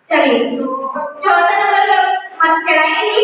चलिए चौथा नंबर का मत चढ़ाएंगे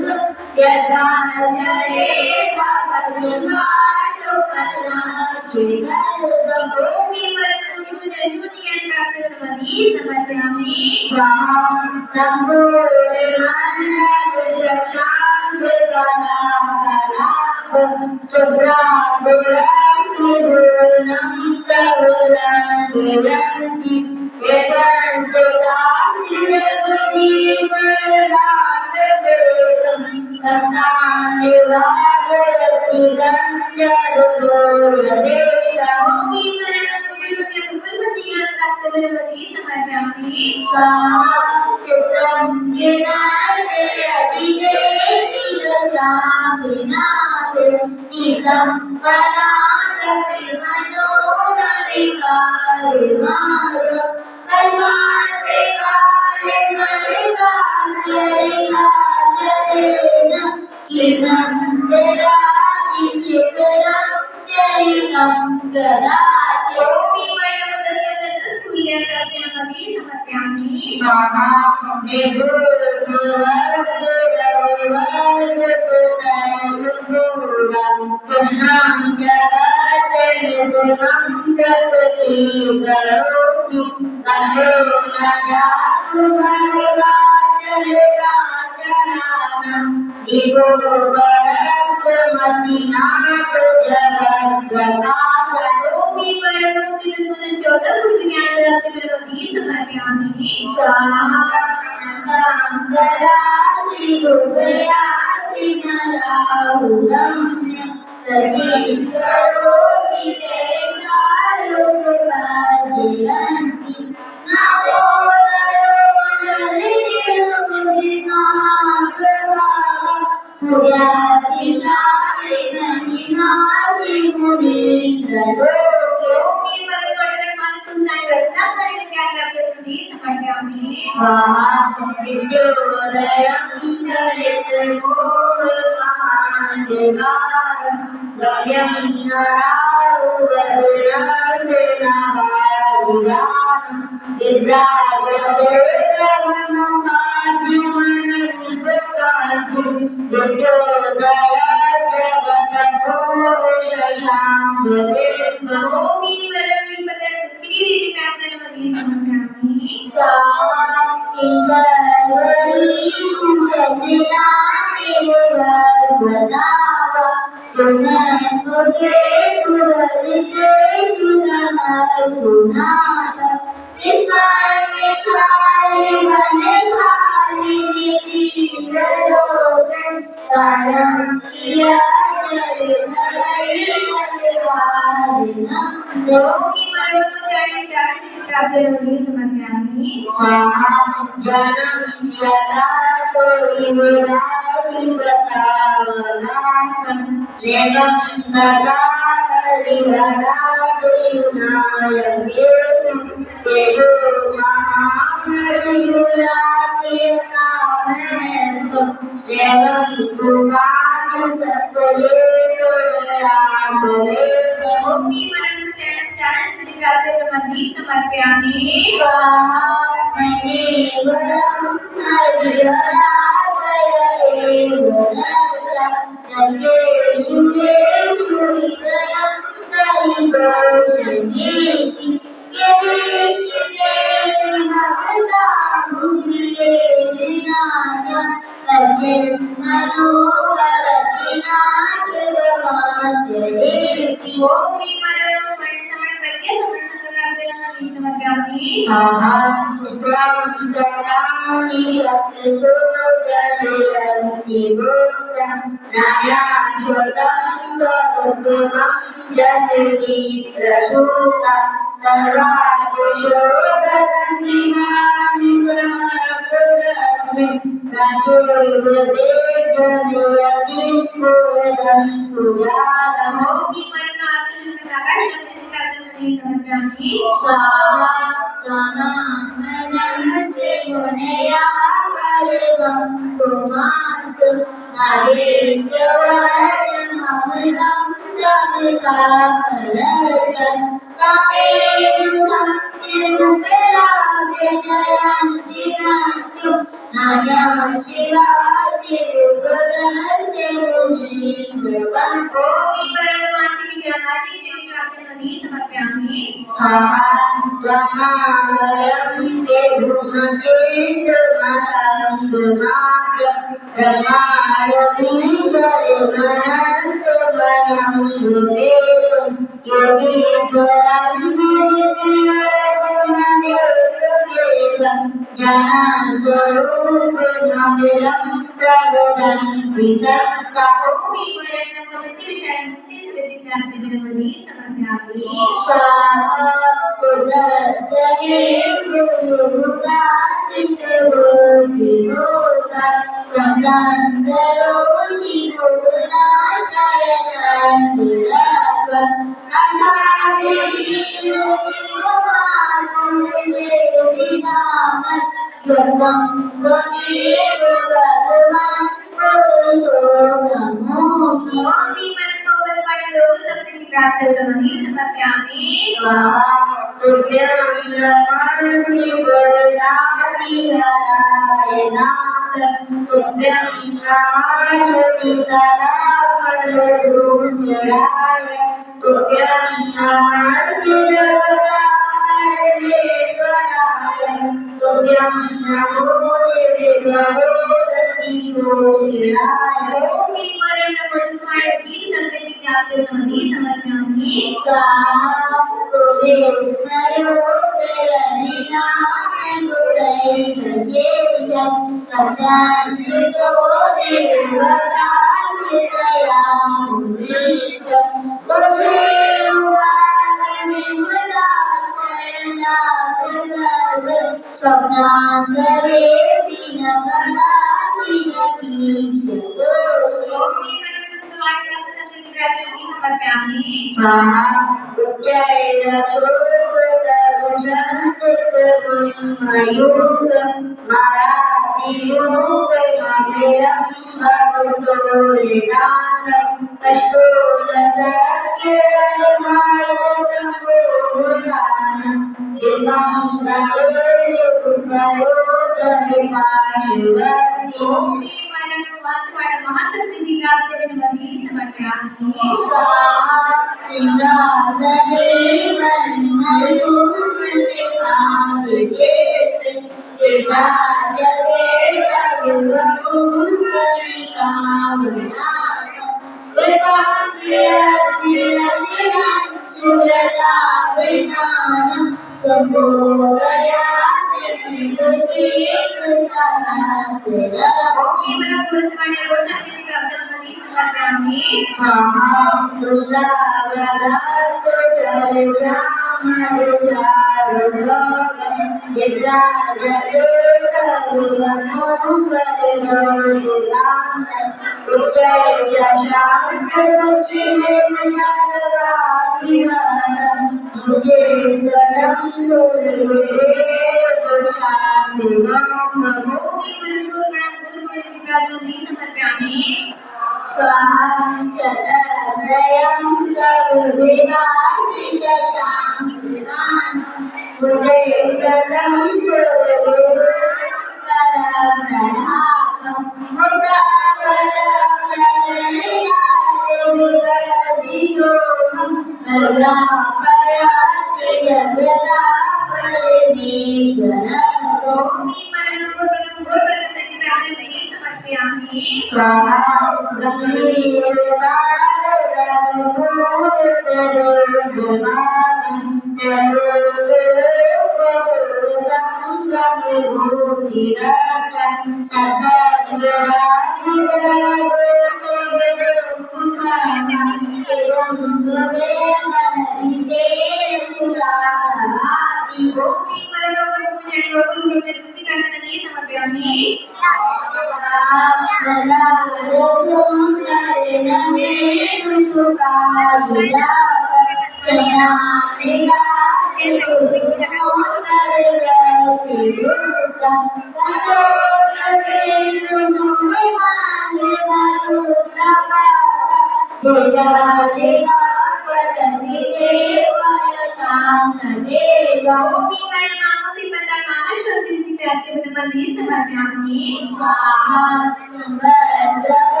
देवा पतति देवाय शान्तदेवा ओमी परमात्मा से पता श्रुति प्यारे मनमंदी समर्पयामि स्वाहा सुभद्रकावलय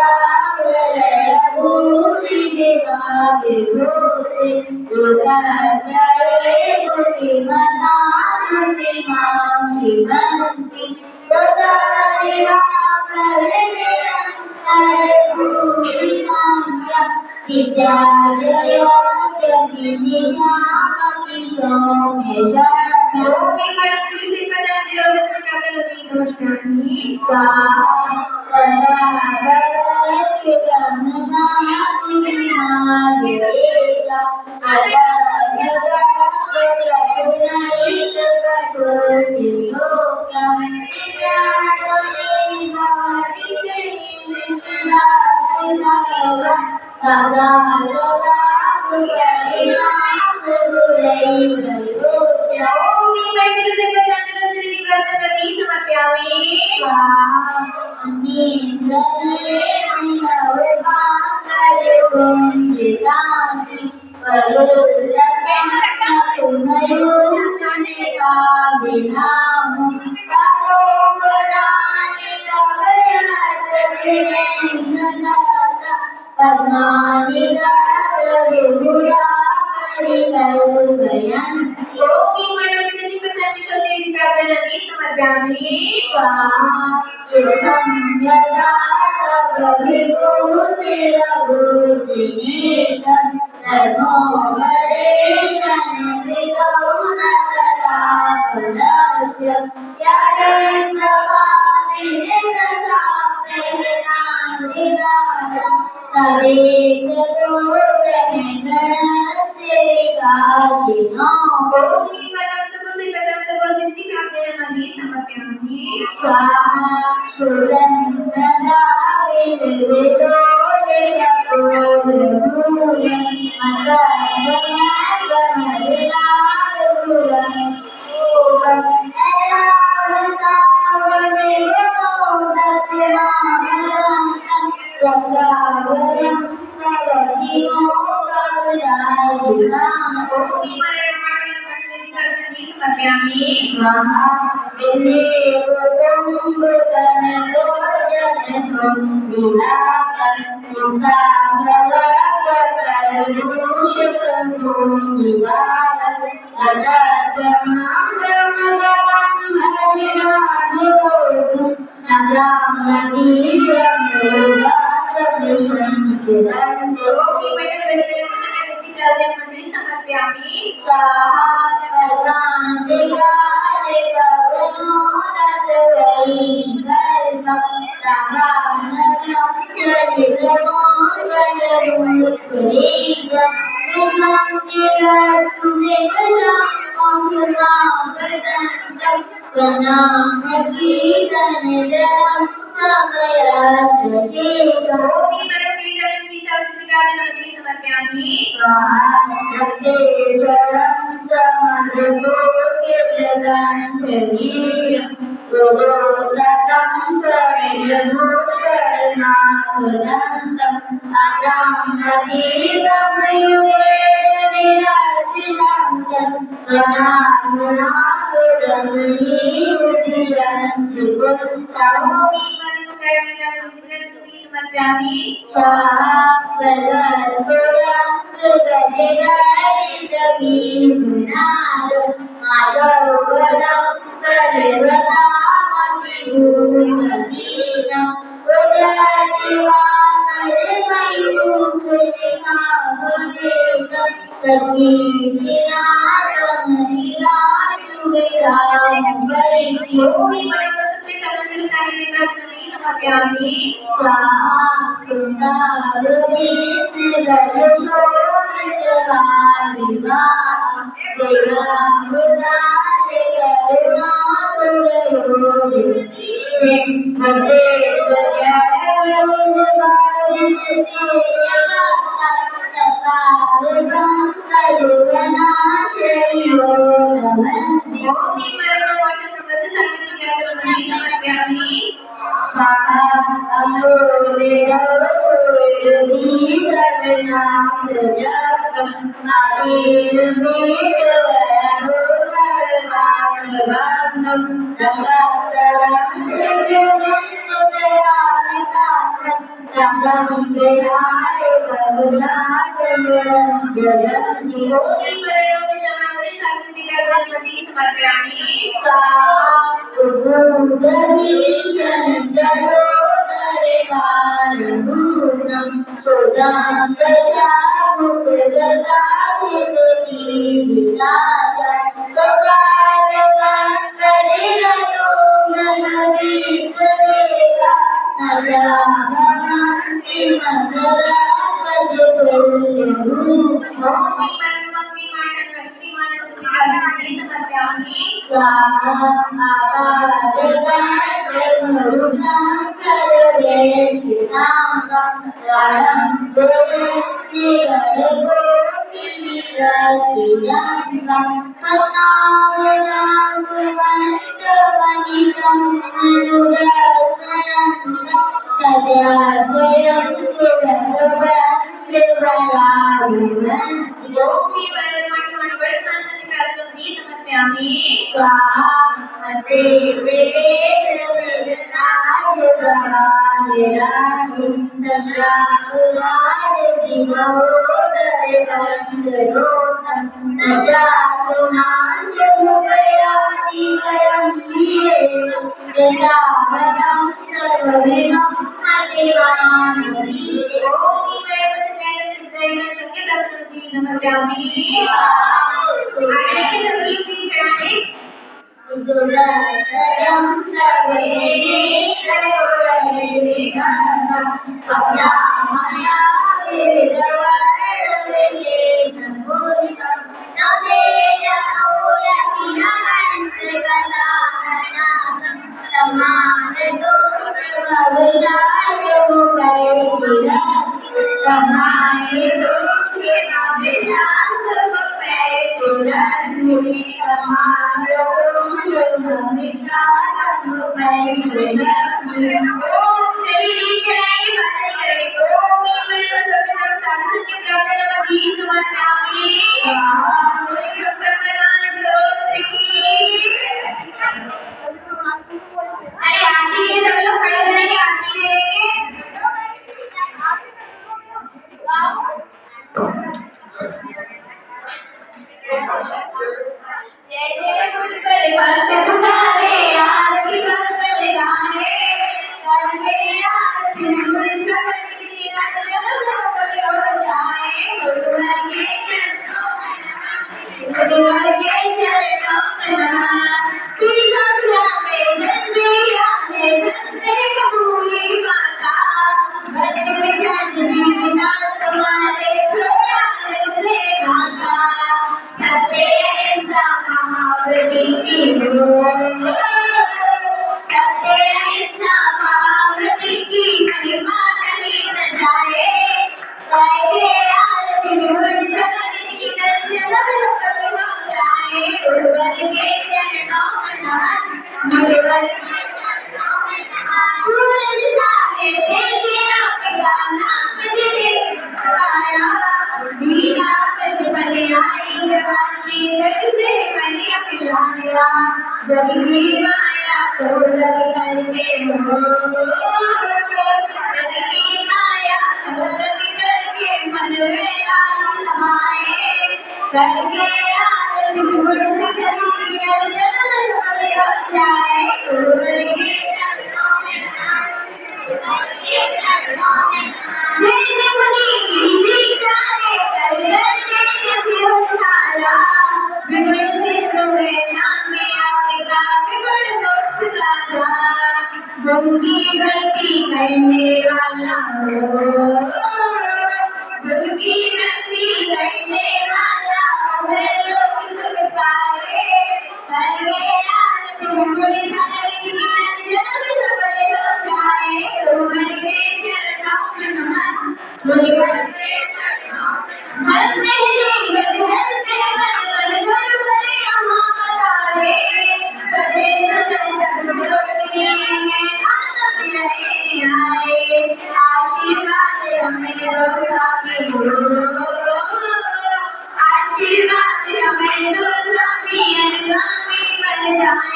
भूरि देवा विभूषि दुर्गाधरे गुणिमतानुति मां शिवन्ति दुर्गादेवा परनिरन्तर भूरि सन्त्या विद्यालयोऽद्य विनिशामपि सौम्य ओमी परमति से पदार्थ योगस्य काकलति नमस्कारनि सदा भगवति गमनाति विमादेशा सदा भगवति पुनैककटुर्ति लोकं विद्याणि भवति विश्वदाति सदा सदा पद्मानि दारुगुरा परिकल्पयन् ओमी मनोविचि पतनिषोते दिव्यागणनि समर्पयामि स्वाहा युद्धं यदा तव विभूतिरभूतिनीतं धर्मो हरेशं विदौ न कदापनस्य यारेन्द्रवादिनिरतापेनादिगारं तदेकतो ब्रह्मगणस्य विकासिनो ओमी पदं सबसे पदं सर्वोदिति प्राप्तेर्महि समर्पयामि स्वाहा सुजन्मदा विविधोलिकपूर्णमूलं मकरन्दमकरमदिनादुरं रूपं एलावतावमेवोदतिमामरन्तं गङ्गावयं कवतिनो कविदाशिताम् ओमी समर्पयामि स्वाहा समर्पयामि स्वाहा कल्पान्तिकाले पवनोदतवरी कल्पं तवानलं चलितमोदयमुष्करीकं विस्मन्तिरसुमेधसां मधुरागदन्तं प्रणामगीतनिजलं समयसशेषोऽपि समर्पयामि रक्तेश्वरं समदभोग्यजगन्धवीरं प्रोदोदतं प्रणयभूषणनागदन्तम् अब्राह्मणीरमयुगेरनिराजितं कनागुणागुडमनीमुदियंसि पुंसोऽपि समर्पयामि स्वाहा गजगजगारिजगीर्णाद माधवगलं कलिवतामभिभूतदीनं उदयदिवाकरमयूखशिखाभवेदं तद्गीर्तिनाथमहिराशुविरामवैति ओमी मनोवसुते सर्वसंसारिणि समर्पयामि स्वाहा वृन्दावनीतगजशोभितकारिवाः वेदामृतानि करुणातुरयोगिनी भजे त्वयागुरुवादिनीयकाशतपादुकं कलुगनाशयो नमन्ति ओमी परमवर्षप्रभृत समर्पयामि स्वाहा अमृतेन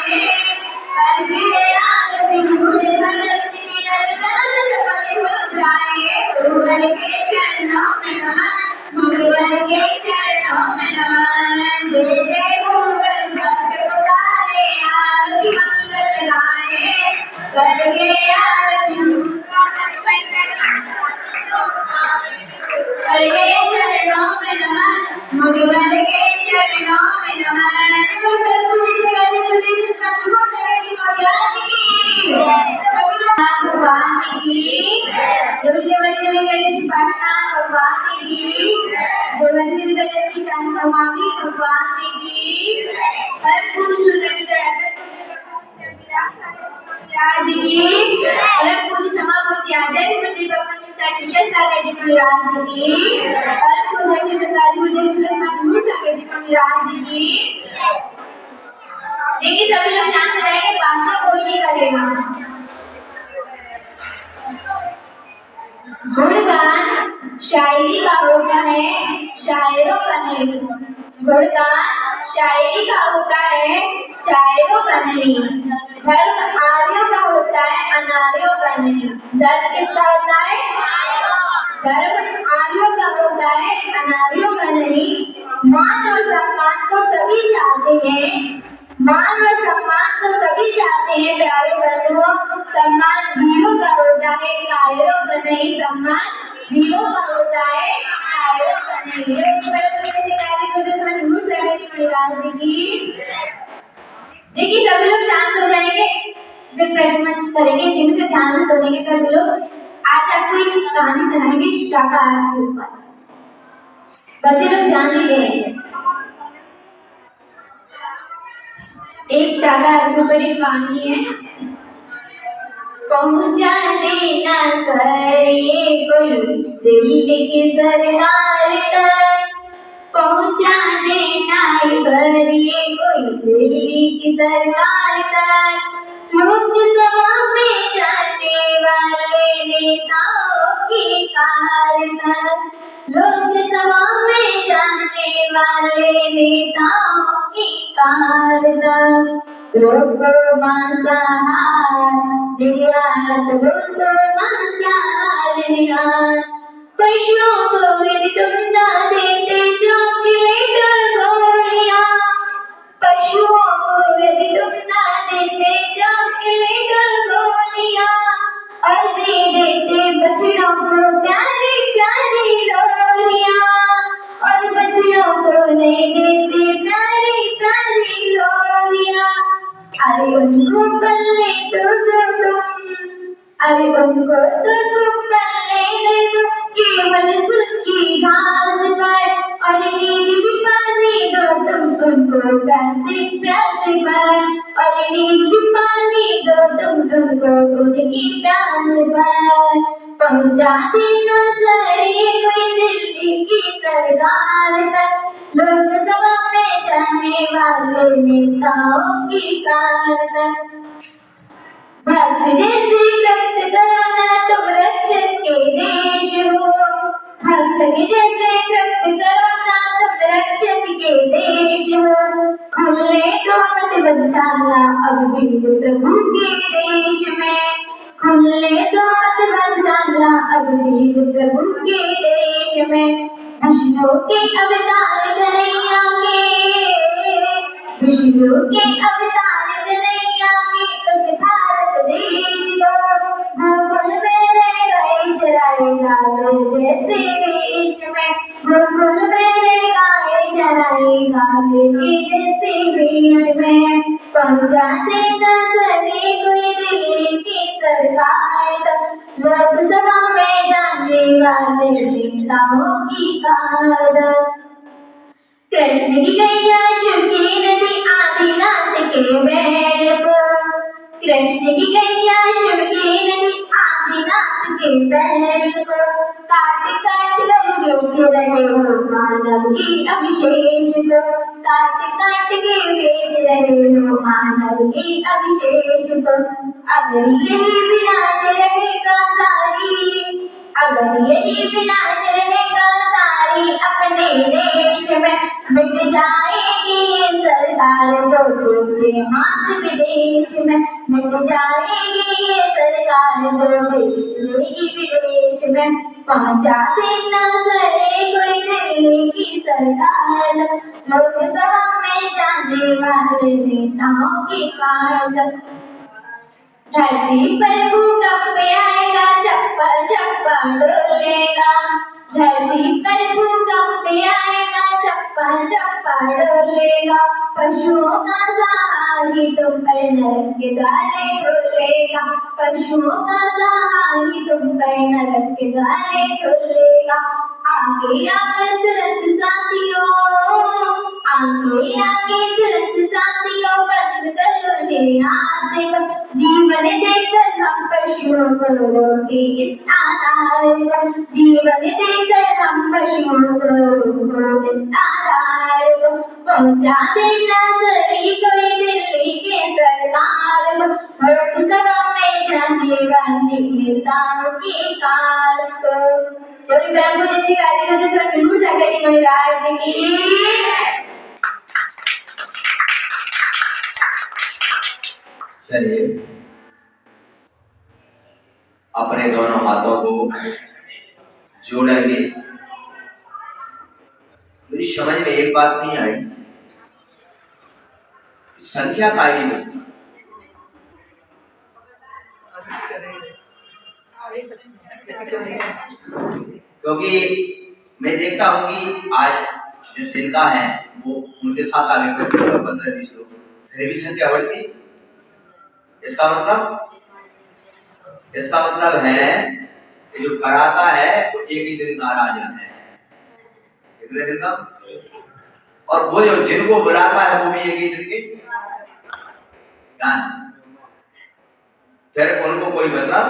करके आरती मुझे सजग की नजर सफल हो जाए। गुरुवर के चरणों में नमन, गुरुवर के चरणों में नमन। जय जय गुरुवर भक्त पुकारे, आरती मंगल गाए। करके आरती करके चरणों में नमन, गुरुवर के चरणों में नमन। भगवान की भगवान की शांति भगवान की राज की परम पूज्य समापूर्ति आचार्य मंदिर भगवान साहब विशेष सागर जी महाराज की परम पूज्य सरकारी मंदिर सुलभ महमूद सागर जी महाराज की। देखिए सभी लोग शांत हो जाएंगे, बातें कोई नहीं करेगा। गुणगान शायरी का होता है, शायरों का नहीं। गुणगान शायरी का होता है, शायरों का नहीं। धर्म आर्यों का होता है, अनार्यों का नहीं। धर्म किसका होता है? धर्म आर्यों का होता है, अनार्यों का नहीं। मान और सम्मान को सभी चाहते हैं, मान और सम्मान तो सभी चाहते हैं प्यारे बंधुओं। सम्मान वीरों का होता है, कायरों का नहीं। सम्मान वीरों का होता है, कायरों का नहीं। देखिए सभी लोग शांत हो जाएंगे, फिर प्रश्न मंच करेंगे। इसी से ध्यान से सुनेंगे सभी लोग। आज आपको एक कहानी सुनाएंगे शाकाहार के ऊपर। बच्चे लोग ध्यान से सुनेंगे। एक शाकाहार के ऊपर एक कहानी है। पहुंचा देना सर ये कोई दिल्ली की सरकार तक, पहुंचा देना सर ये कोई दिल्ली की सरकार तक। लोकसभा में जाने वाले नेताओं की कार तक, लोकसभा में जाने वाले नेताओं की कार तक। रोको मांसाहार निर्यात, रोको मांसाहार निर्यात। पशुओं को यदि तुम ना देते चॉकलेट और गोलियां, पशुओं को यदि तुम ना देते चॉकलेट और गोलियां, और दे देते बछड़ों को प्यारी प्यारी लोरियां, और बछड़ों को नहीं देते प्यारी प्यारी लोरियां। अरे उनको पल्ले तो दो तुम, अरे उनको तो तुम पल्ले दे दो, केवल सूखी घास पर। और नींद भी पानी दो तुम उनको प्यासे प्यासे पर, और नींद भी पानी दो तुम उनको उनकी प्यास पर। पहुंचा देना सर ये कोई दिल्ली की सरकार तक, लोकसभा में जाने वाले नेताओं की कार तक। भक्त जैसे कृत कराना तुम रक्षक के देश हो, भक्त जैसे कृत कराना तुम रक्षक के देश हो। खुले तो मत बंशाला अब वीर प्रभु के देश में, खुले तो मत बंशाला अब वीर प्रभु के देश में। विष्णु के अवतार कन्हैया के, विष्णु के अवतार कन्हैया के उस भारत देश को। गोकुल में रह गए चराएगा जैसे वेश में, गोकुल में रह गए चराएगा जैसे वेश में। पहुंचा देना सभी कोई दिल्ली की सरकार तक, लोकसभा में जाने वाले नेताओं की कार। कृष्ण की गैया शिव की नदी आदिनाथ के बैल को, कृष्ण की गैया शिव की नदी आदिनाथ के बैल को। काट काट कर बेच रहे हो मानव की अभिषेक को, काट काट के बेच रहे हो मानव की अभिषेक को। अगर यही विनाश रहेगा सारी, अगर यही विनाश रहेगा सारी अपने देश में, मिट जाएगी ये सरकार जो बेचे मांस विदेश में, मिट जाएगी ये सरकार जो बेच देगी विदेश में। पहुंचा देना सरे कोई दिल्ली की सरकार, लोकसभा में जाने वाले नेताओं की कार्ड। धरती पर भूकंप आएगा, चप्पा चप्पा डोलेगा, धरती पर भूकंप आएगा, चप्पा चप्पा डोलेगा। पशुओं का सहारा तुम पर नरक के द्वारे खुलेगा, पशुओं का सहारा तुम पर नरक के द्वारे खुलेगा। आगे आकर तुरंत साथियों, आगे आगे तुरंत साथियों, बंद करो निर्यात, जीवन देकर हम पशुओं को रोके इस आधार पर, जीवन देकर हम पशुओं को रोके इस आधार पर। पहुंचा देना सही कोई दिल्ली के सरकार को, लोकसभा में जाने वाले नेताओं की कार को। कोई ब्रह्म जैसी गाली करते समय बिल्कुल सागर जी महाराज की। चलिए अपने दोनों हाथों को जोड़ेंगे। मेरी समझ में एक बात नहीं आई, संख्या कायरी बनती, क्योंकि मैं देखता हूँ कि आज जिस जिनका है वो उनके साथ आगे 15-20 लोग, फिर भी संख्या बढ़ती। इसका मतलब है कि जो कराता है वो एक ही दिन का राजा है, कितने दिन का, और वो जो जिनको बुलाता है वो भी एक ही दिन के क्या, फिर उनको कोई मतलब।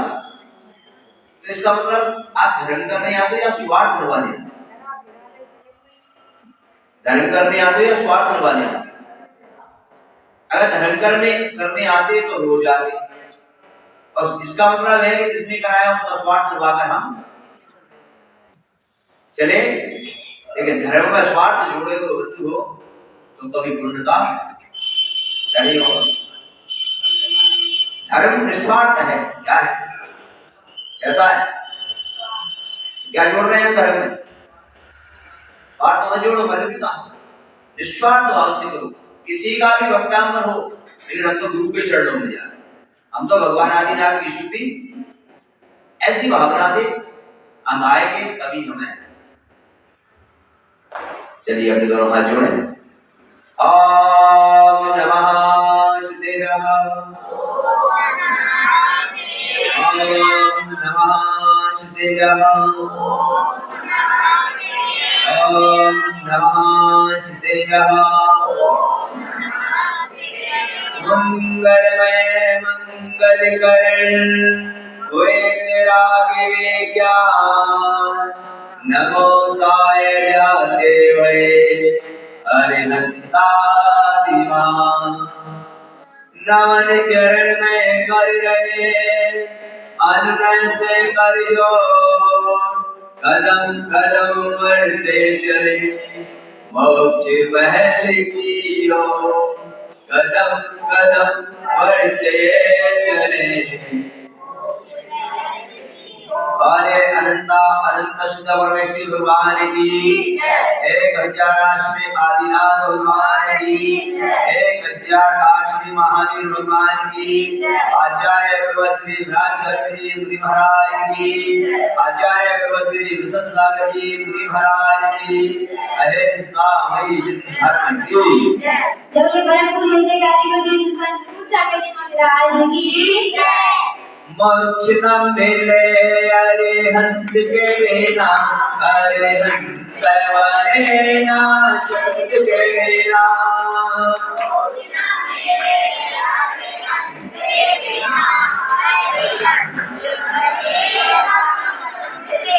तो इसका मतलब आप धर्म करने आते या स्वार्थ करवाने, धर्म करने आते या स्वार्थ करवाने आते। अगर धर्म करने आते तो रोज आते, और इसका मतलब है कि जिसने कराया उसका स्वार्थ करवाकर हम चले। लेकिन धर्म में स्वार्थ जोड़े तो वृद्धि हो तो कभी पूर्णता नहीं होगा। धर्म निस्वार्थ है, क्या है, कैसा है, क्या जोड़ रहे हैं धर्म में, स्वार्थ मत जोड़ो, धर्म का निस्वार्थ भाव से करो। किसी का भी वक्तांबर हो, लेकिन हम तो गुरु के चरणों में जा रहे, हम तो भगवान आदिनाथ की स्तुति ऐसी भावना से हम आएंगे तभी हमें। चलिए अपने दोनों हाथ जोड़े। ओम नमः शिवाय, ओम नमः शिवाय, ओम नमः शिवाय। मंगलमय मंगलकर हुए तेरा ज्ञान, नमो ताय देवे अरिहंता दीवान। नमन चरण में कर रहे अनुनय से करियो, कदम कदम बढ़ते चले मोक्ष पहल कियो, कदम कदम बढ़ते चले। अरे अनंता अनंत शुद्ध परमेश्वरी भगवान की, 1000 श्री आदिनाथ भगवान की, 1000 श्री महावीर भगवान की, आचार्य गुरु श्री भ्राशर जी मुनि महाराज की, आचार्य गुरु श्री विशुद्ध सागर जी मुनि महाराज की, अहिंसा मई धर्म की। जब ये परम पूज्य से गाली को दिल मन सागर जी महाराज की। मोक्ष न मिले अरिहंत के बिना, अरिहंत करवाने ना शब्द के बिना। मोक्ष न मिले अरिहंत के बिना, अरिहंत करवाने ना शब्द के बिना।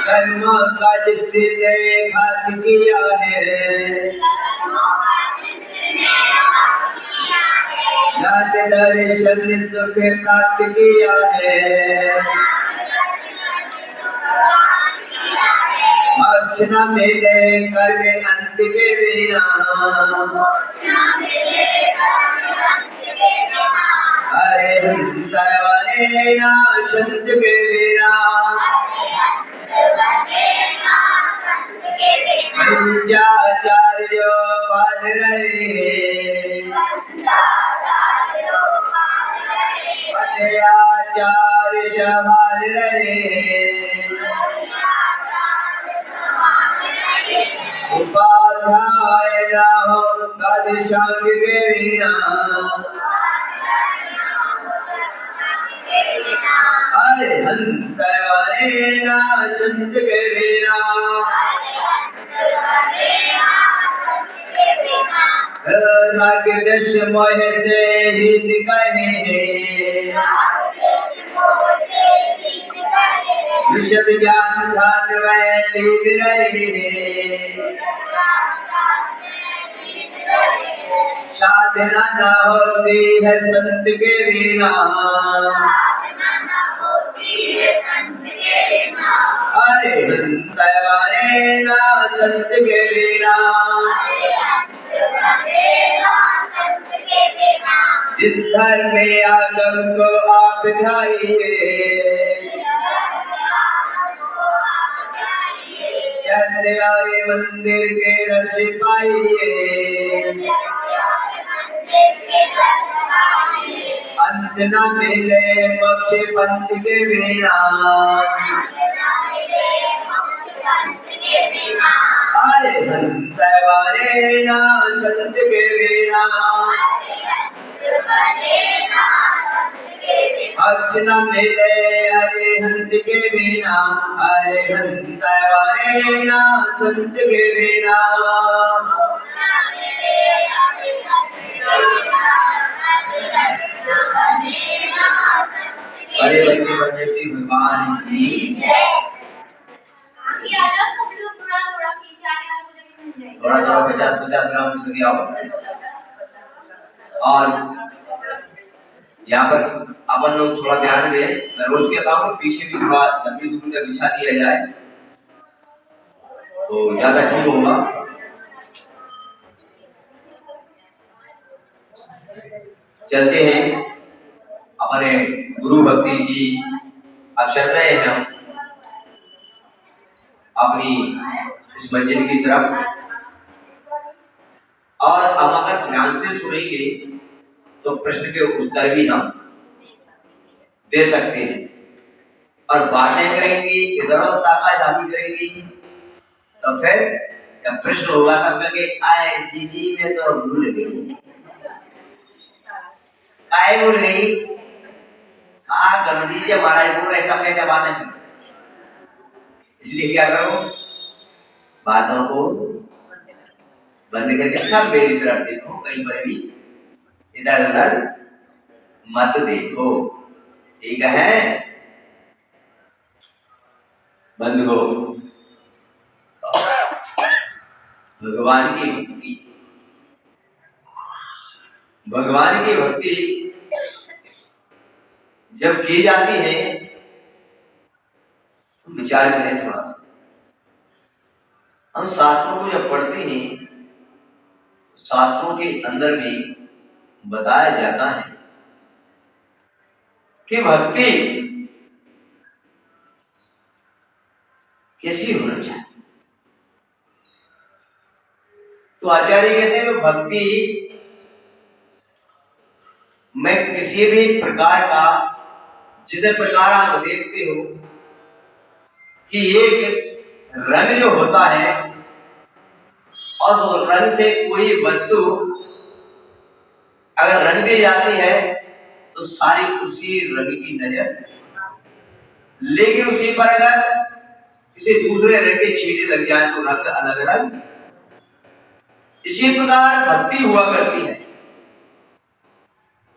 कर्मों का जिसने घात किया है, नाथ दर्शन सुख प्राप्त किया है, मोक्ष न मिले कर्म अंत के बिना। अरे अंत बने ना संत के बिना। पंचाचार्य पाल रहे, आचार्य संभाल रहे, उपाध्याय ना हो गद संग के बिना। अरे अंत बने ना संत के बिना। रागदेश मोह से ही निकले, विशद ज्ञान ध्यान में लीन रहे। साधना न होती है संत के बिना। अरे अंत बने ना संत के बिना। जिस धर्म में आगम को आप ध्याइए, चंद्यारे मंदिर के दर्श पाइए। अंत न मिले मोक्ष पंथ के बिना। अरे अंत बने ना संत के बिना। अक्ष न मिले अरिहंत के बिना। अरिहंत बने ना संत के बिना। बड़े बच्चे बच्चे भगवान की थोड़ा थोड़ा 50-50 ग्राम से आओ। और यहाँ पर अपन लोग थोड़ा ध्यान दें। मैं रोज कहता हूँ पीछे भी थोड़ा लंबी दूरी तक बिछा दिया जाए तो ज्यादा ठीक होगा। चलते हैं अपने गुरु भक्ति की। अब चल रहे हैं हम अपनी इस मंजिल की तरफ। और हम अगर ध्यान से सुनेंगे तो प्रश्न के उत्तर भी हम दे सकते हैं। और बातें करेंगे, इधर उधर ताकाझाकी करेंगी तो फिर जब प्रश्न होगा तब कहेंगे आए जी में तो भूल गई। काय भूल गई? कहा गंजी जी महाराज बोल रहे तब मैं क्या बातें करूं। इसलिए क्या करो, बातों को बंद करके सब मेरी तरफ देखो, कहीं पर भी इधर उधर मत देखो। ठीक है बंधुओं, भगवान की भक्ति, भगवान की भक्ति जब की जाती है तो विचार करें थोड़ा सा। हम शास्त्रों को जब पढ़ते हैं, शास्त्रों के अंदर भी बताया जाता है कि भक्ति कैसी होना चाहिए। तो आचार्य कहते हैं कि भक्ति में किसी भी प्रकार का, जिस प्रकार आप देखते हो कि एक रंग जो होता है और उस रंग से कोई वस्तु अगर रंग दी जाती है तो सारी उसी रंग की नजर, लेकिन उसी पर अगर किसी दूसरे रंग के छींटे लग जाए तो रंग अलग अलग। इसी प्रकार भक्ति हुआ करती है।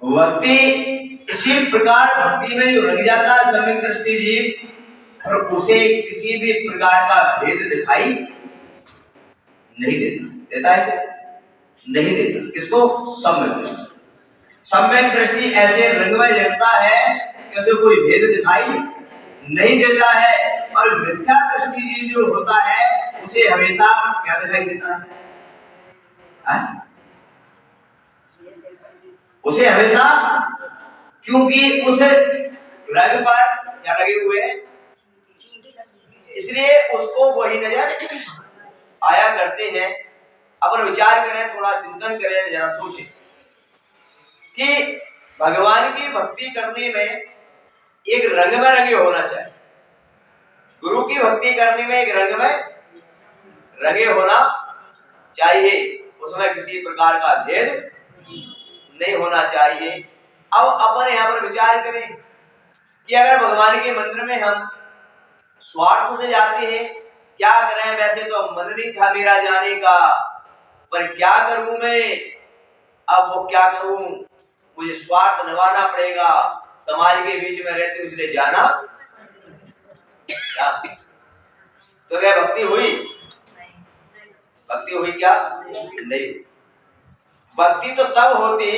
भक्ति इसी प्रकार भक्ति में जो रंग जाता है सम्यक दृष्टि जीव, और उसे किसी भी प्रकार का भेद दिखाई नहीं देता। देता है? नहीं देता। किसको? सम्यक दृष्टि। सम्यक दृष्टि ऐसे रंग में लगता है कि उसे कोई भेद दिखाई नहीं देता है। और मिथ्या दृष्टि जो होता है उसे हमेशा क्या दिखाई देता है? उसे हमेशा, क्योंकि उस रंग पर क्या लगे हुए हैं, इसलिए उसको वही नजर आया करते हैं। अपन विचार करें, थोड़ा चिंतन करें, जरा सोचें कि भगवान की भक्ति करने में एक रंग में रंगे होना चाहिए। गुरु की भक्ति करने में एक रंग में रंगे होना चाहिए, उसमें किसी प्रकार का भेद नहीं होना चाहिए। अब अपन यहाँ पर विचार करें कि अगर भगवान के मंदिर में हम स्वार्थ से जाते हैं, क्या करें, वैसे तो मन नहीं था मेरा जाने का, पर क्या करूं मैं, अब वो क्या करूं, मुझे स्वार्थ निभाना पड़ेगा, समाज के बीच में रहते हुए इसलिए जाना क्या? तो क्या भक्ति हुई? भक्ति हुई क्या? नहीं। भक्ति तो तब होती,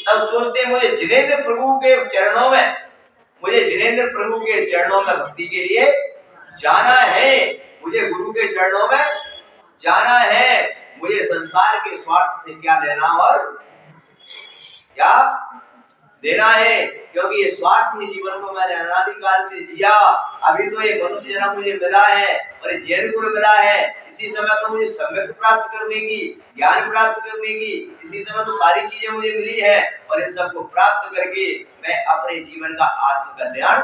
तब सोचते मुझे जिनेंद्र प्रभु के चरणों में, मुझे जिनेंद्र प्रभु के चरणों में भक्ति के लिए जाना है, मुझे गुरु के चरणों में जाना है, मुझे संसार के स्वार्थ से क्या लेना और क्या देना है, क्योंकि ये स्वार्थी जीवन को मैंने अनादिकाल से जिया। अभी तो ये मनुष्य जन्म मुझे मिला है और ये जैन कुल मिला है, इसी समय तो मुझे सम्यक प्राप्त करने की, ज्ञान प्राप्त करने की, इसी समय तो सारी चीजें मुझे मिली है, और इन सबको प्राप्त करके मैं अपने जीवन का आत्म कल्याण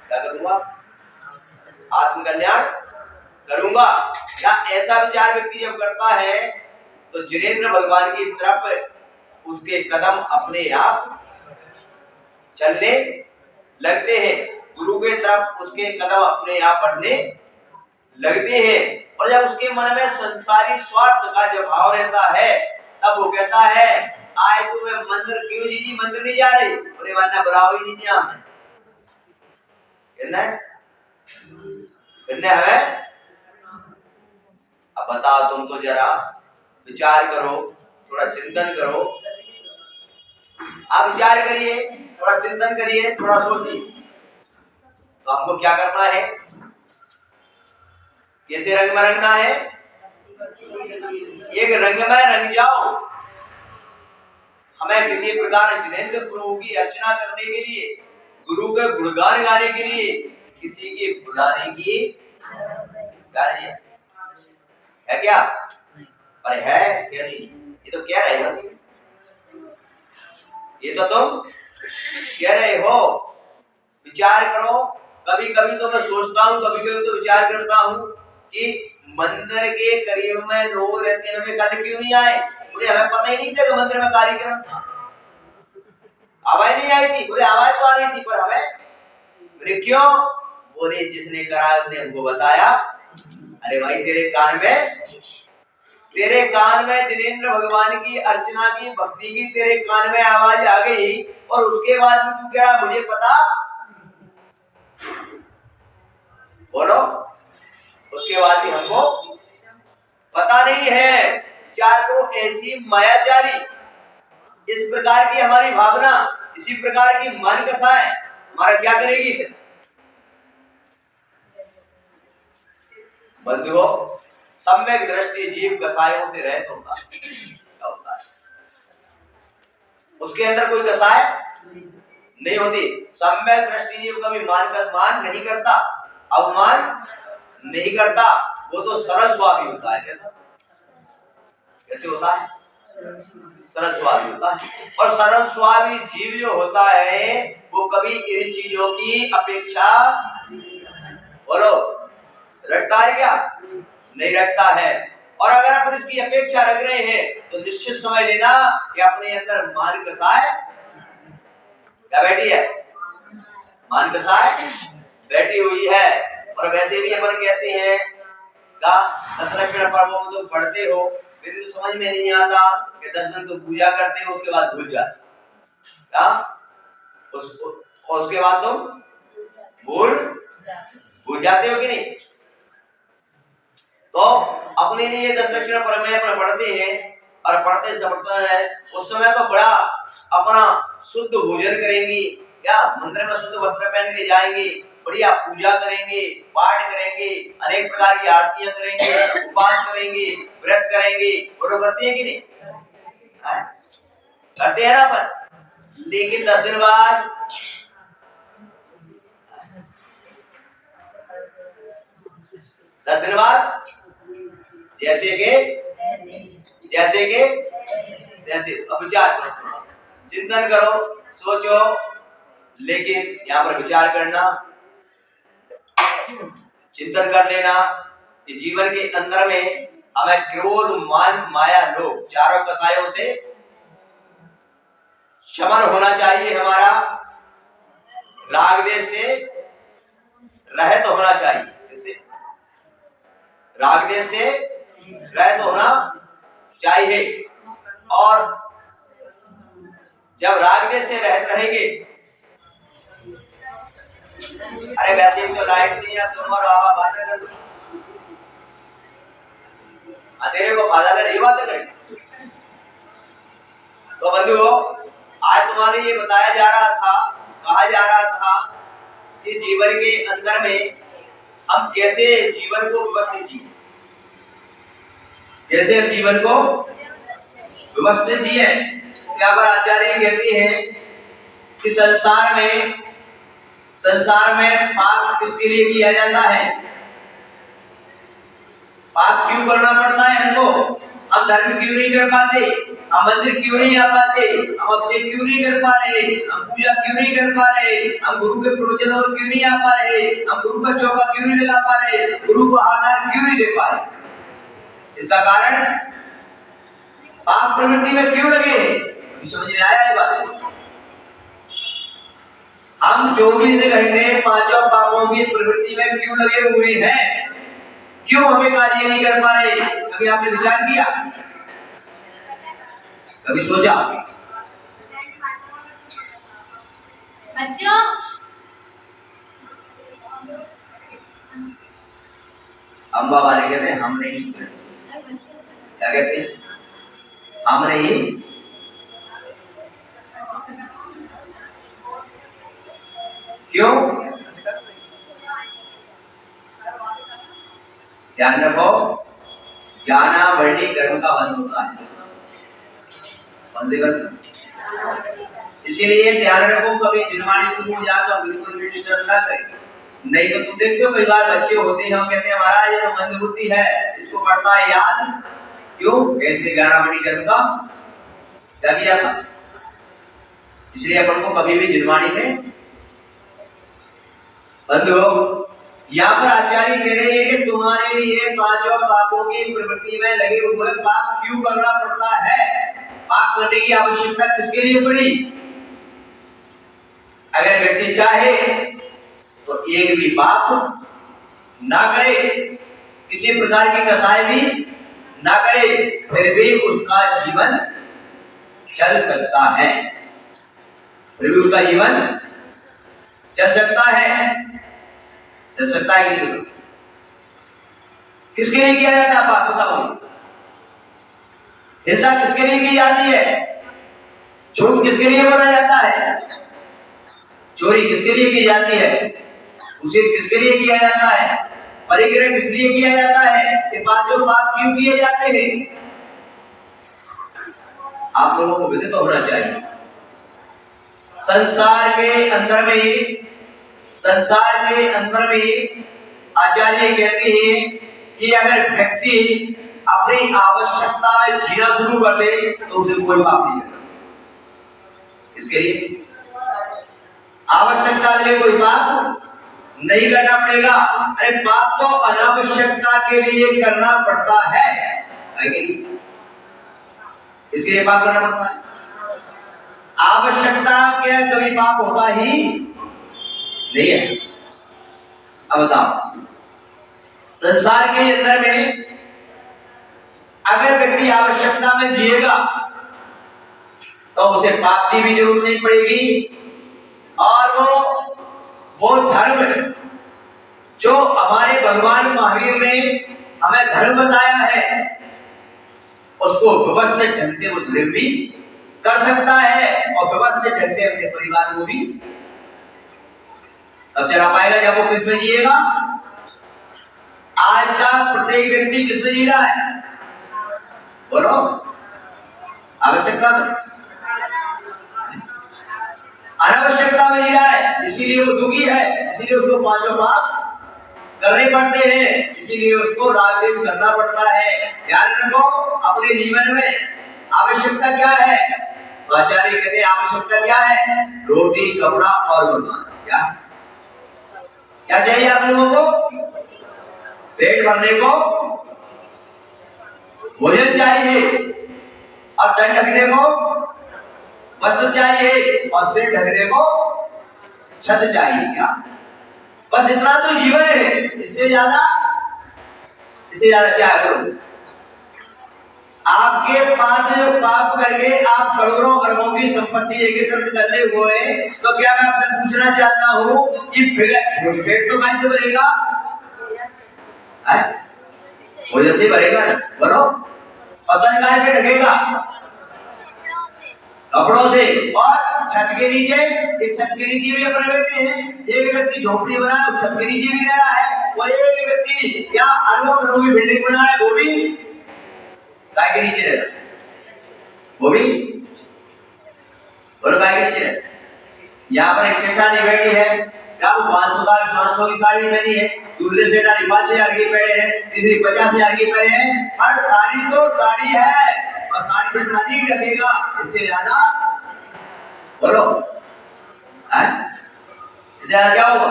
क्या करूंगा? आत्म कल्याण करूंगा। या ऐसा विचार व्यक्ति जब करता है तो जिनेंद्र भगवान की तरफ उसके कदम अपने आप चलने लगते हैं, गुरु के तरफ उसके कदम अपने आप बढ़ने लगते हैं। और जब उसके मन में संसारी स्वार्थ का जब भाव रहता है, तब वो कहता है आए तो मैं मंदिर, क्यों जी मंदिर नहीं जा रही, बोले वरना बुलाओ ही नहीं जा मैं हमें। अब बताओ, तुम तो जरा विचार करो, थोड़ा चिंतन करो, आप विचार करिए, थोड़ा चिंतन करिए, थोड़ा सोचिए, तो हमको क्या करना है, कैसे रंग में रंगना है? एक रंग में रंग जाओ। हमें किसी प्रकार जिनेंद्र प्रभु की अर्चना करने के लिए, गुरु के गुणगान गाने के लिए किसी की बुलाने की कार्य है क्या? पर है क्या? नहीं, ये तो कह रहे हो, ये तो तुम कह रहे हो। विचार करो, कभी कभी तो मैं सोचता हूँ, कभी कभी तो विचार करता हूँ कि मंदिर के करीब में लोग रहते हैं, हमें कल क्यों नहीं आए? बोले हमें पता ही नहीं था कि मंदिर में कार्यक्रम था, आवाज नहीं आई थी। बोले आवाज तो आ रही थी पर हमें, बोले क्यों? बोले जिसने करा उसने हमको बताया। अरे भाई तेरे कान में जिनेंद्र भगवान की अर्चना की, भक्ति की तेरे कान में आवाज आ गई, और उसके बाद भी तू कह रहा मुझे पता, बोलो, उसके बाद भी हमको पता नहीं है। चार तो ऐसी मायाचारी, इस प्रकार की हमारी भावना, इसी प्रकार की मन कसा है, हमारा क्या करेगी फिर? बंधुओं, सम्यक दृष्टि जीव कसायों से रहित होता है, उसके अंदर कोई कसाय नहीं होती। सम्यक दृष्टि जीव कभी मान नहीं करता, अवमान नहीं करता, वो तो सरल स्वाभावी होता है। कैसे होता है? सरल स्वाभावी होता है। और सरल स्वाभावी जीव जो होता है वो कभी इन चीजों की अपेक्षा, बोलो, रखता है क्या? नहीं रखता है। और अगर अपन इसकी अपेक्षा रख रहे हैं तो निश्चित समझ लेना कि अपने अंदर मान कसाय क्या बैठी है? मान कसाय बैठी हुई है। और वैसे भी अपन कहते हैं का 10 लक्षण पर्वों में तुम पढ़ते हो, फिर तो समझ में नहीं आता कि 10 दिन तो पूजा करते हो, उसके बाद भूल जाते क्या? और उसके बाद तुम भूल जाते हो कि नहीं? तो अपने लिए 10 लक्षण परमेय पर पढ़ते हैं, और पढ़ते समझता है उस समय तो बड़ा अपना शुद्ध भोजन करेंगी, क्या मंदिर में शुद्ध वस्त्र पहन के जाएंगे, बढ़िया पूजा करेंगे, पाठ करेंगे, अनेक प्रकार की आरतियां करेंगे, उपवास करेंगे, व्रत करेंगे, और वो करते हैं कि नहीं? हाँ? करते हैं ना अपन। लेकिन 10 दिन बाद 10 दिन बाद जैसे के जैसे अब विचार करो, चिंतन करो, सोचो, लेकिन यहाँ पर विचार करना, चिंतन कर लेना कि जीवन के अंदर में हमें क्रोध, मान, माया, लोभ चारों कसायों से शमन होना चाहिए। हमारा राग देश से रहित होना चाहिए। इससे राग देश से रहित होना चाहिए। और जब राग देश से रहित रहेंगे, अरे वैसे ही तो लाइट नहीं है, तुम और बाबा बातें कर लो, अंधेरे को फायदा कर, ये बातें करें। तो बंधुओं, आज तुम्हारे ये बताया जा रहा था, कहा जा रहा था कि जीवन के अंदर में हम कैसे जीवन को व्यवस्थित जिए, कैसे जीवन को व्यवस्थित जिए। यहाँ पर आचार्य कहते हैं कि संसार में पाप किसके लिए किया जाता है, पाप क्यों करना पड़ता है हमको, हम धर्म क्यों नहीं कर पाते, हम मंदिर क्यों नहीं आ पाते, हम अभिषेक क्यों नहीं कर पा रहे, हम पूजा क्यों नहीं कर पा रहे, हम गुरु के प्रवचनों में क्यों नहीं आ पा रहे, हम गुरु का चौका क्यों नहीं लगा पा रहे, गुरु को आधार क्यों नहीं दे पा रहे। इसका कारण पाप प्रवृत्ति में क्यों लगे हैं, समझ में आया ये बात? हम 24 घंटे पांचों पापों की प्रवृत्ति में क्यों लगे हुए हैं, क्यों हमें कार्य नहीं कर पा रहे? कभी आपने विचार किया, कभी सोचा? बच्चों, अम्बा वाले कहते हैं हम नहीं सुधरे। क्या कहते हैं? हम नहीं। क्यों? ध्यान रखो, ज्ञानावरणी कर्म का बंध होता है। कौन से कर्म? इसीलिए ध्यान रखो, कभी जिनवाणी शुरू हो जाए तो बिल्कुल भी डिस्टर्ब ना करें। नहीं तो तुम देखते हो कई बार बच्चे होते हैं और कहते हैं महाराज ये तो मंद बुद्धि है, इसको पढ़ता है याद क्यों? इसने ज्ञानावरणी कर्म का क्या किया था। इसलिए अपन को कभी भी जिनवाणी में बंद हो। यहाँ पर आचार्य कह रहे हैं कि तुम्हारे लिए पांचों पापों की प्रवृत्ति में लगे हुए पाप क्यों करना पड़ता है, पाप करने की आवश्यकता किसके लिए पड़ी? अगर व्यक्ति चाहे तो एक भी पाप ना करे, किसी प्रकार की कसाई भी ना करे, फिर भी उसका जीवन चल सकता है, फिर भी उसका जीवन चल सकता है। चल सकता है कि नहीं? किसके लिए किया जाता है पाप, बताओ? हिंसा किसके लिए की जाती है? झूठ किसके लिए बोला जाता है? चोरी किसके लिए की जाती है? उसे किसके लिए किया जाता है? परिग्रह किस लिए किया जाता है? ये पांचों पाप क्यों किए जाते हैं? आप लोगों को विदित होना चाहिए। संसार के अंदर में आचार्य कहते हैं कि अगर व्यक्ति अपनी आवश्यकता में जीना शुरू कर ले तो उसे कोई पाप नहीं करता। इसके लिए आवश्यकता के लिए कोई पाप नहीं करना पड़ेगा। अरे पाप तो अनावश्यकता के लिए करना पड़ता है कि नहीं? इसके लिए पाप करना पड़ता है। आवश्यकता के कभी पाप होता ही नहीं है। अब बताओ, संसार के अंदर में अगर व्यक्ति आवश्यकता में जिएगा तो उसे पाप की भी जरूरत नहीं पड़ेगी, और वो धर्म जो हमारे भगवान महावीर ने हमें धर्म बताया है उसको व्यवस्थित ढंग से वो धर्म भी कर सकता है और व्यवस्थित ढंग से अपने परिवार को भी तब चला पाएगा जब वो किसमें जिएगा। आज का प्रत्येक व्यक्ति किसमें जी रहा है, बोलो, आवश्यकता में, अनावश्यकता में जी रहा है। इसीलिए वो दुखी है, इसीलिए उसको पांचों पाप करने पड़ते हैं, इसीलिए उसको राग द्वेष करना पड़ता है। ध्यान रखो अपने जीवन में आवश्यकता क्या है। तो आचार्य कहते हैं आवश्यकता क्या है, रोटी कपड़ा और मकान। क्या क्या चाहिए आप लोगों को, पेट भरने को भोजन चाहिए और तन ढकने को वस्त्र चाहिए और सिर ढकने को छत चाहिए। क्या बस इतना तो जीवन है, इससे ज्यादा क्या है। आपके पास जो पाप करके आप करोड़ों अरबों की संपत्ति एकत्रित करने हुए, तो क्या मैं आपसे पूछना चाहता हूँ कि पेट तो कैसे भरेगा, भोजन से भरेगा ना, बोलो, और तन कहाँ से ढकेगा, कपड़ों से। और छत के नीचे, एक छत के नीचे भी अपने बैठे हैं, एक व्यक्ति झोपड़ी बनाया छत के नीचे भी रह रहा है, और एक व्यक्ति क्या अरबों करोड़ों की बिल्डिंग बनाया वो भी गाय के नीचे रह रहा है, वो भी बोलो गाय के नीचे रह। यहाँ पर एक सेठानी बैठी है, क्या वो 500 की साड़ी पहनी है, दूसरे सेठानी 5,000 की पहने है, तीसरी 50,000 की पहने है, और साड़ी तो साड़ी है और साड़ी से नहीं ढकेगा, इससे ज्यादा बोलो इससे ज्यादा क्या होगा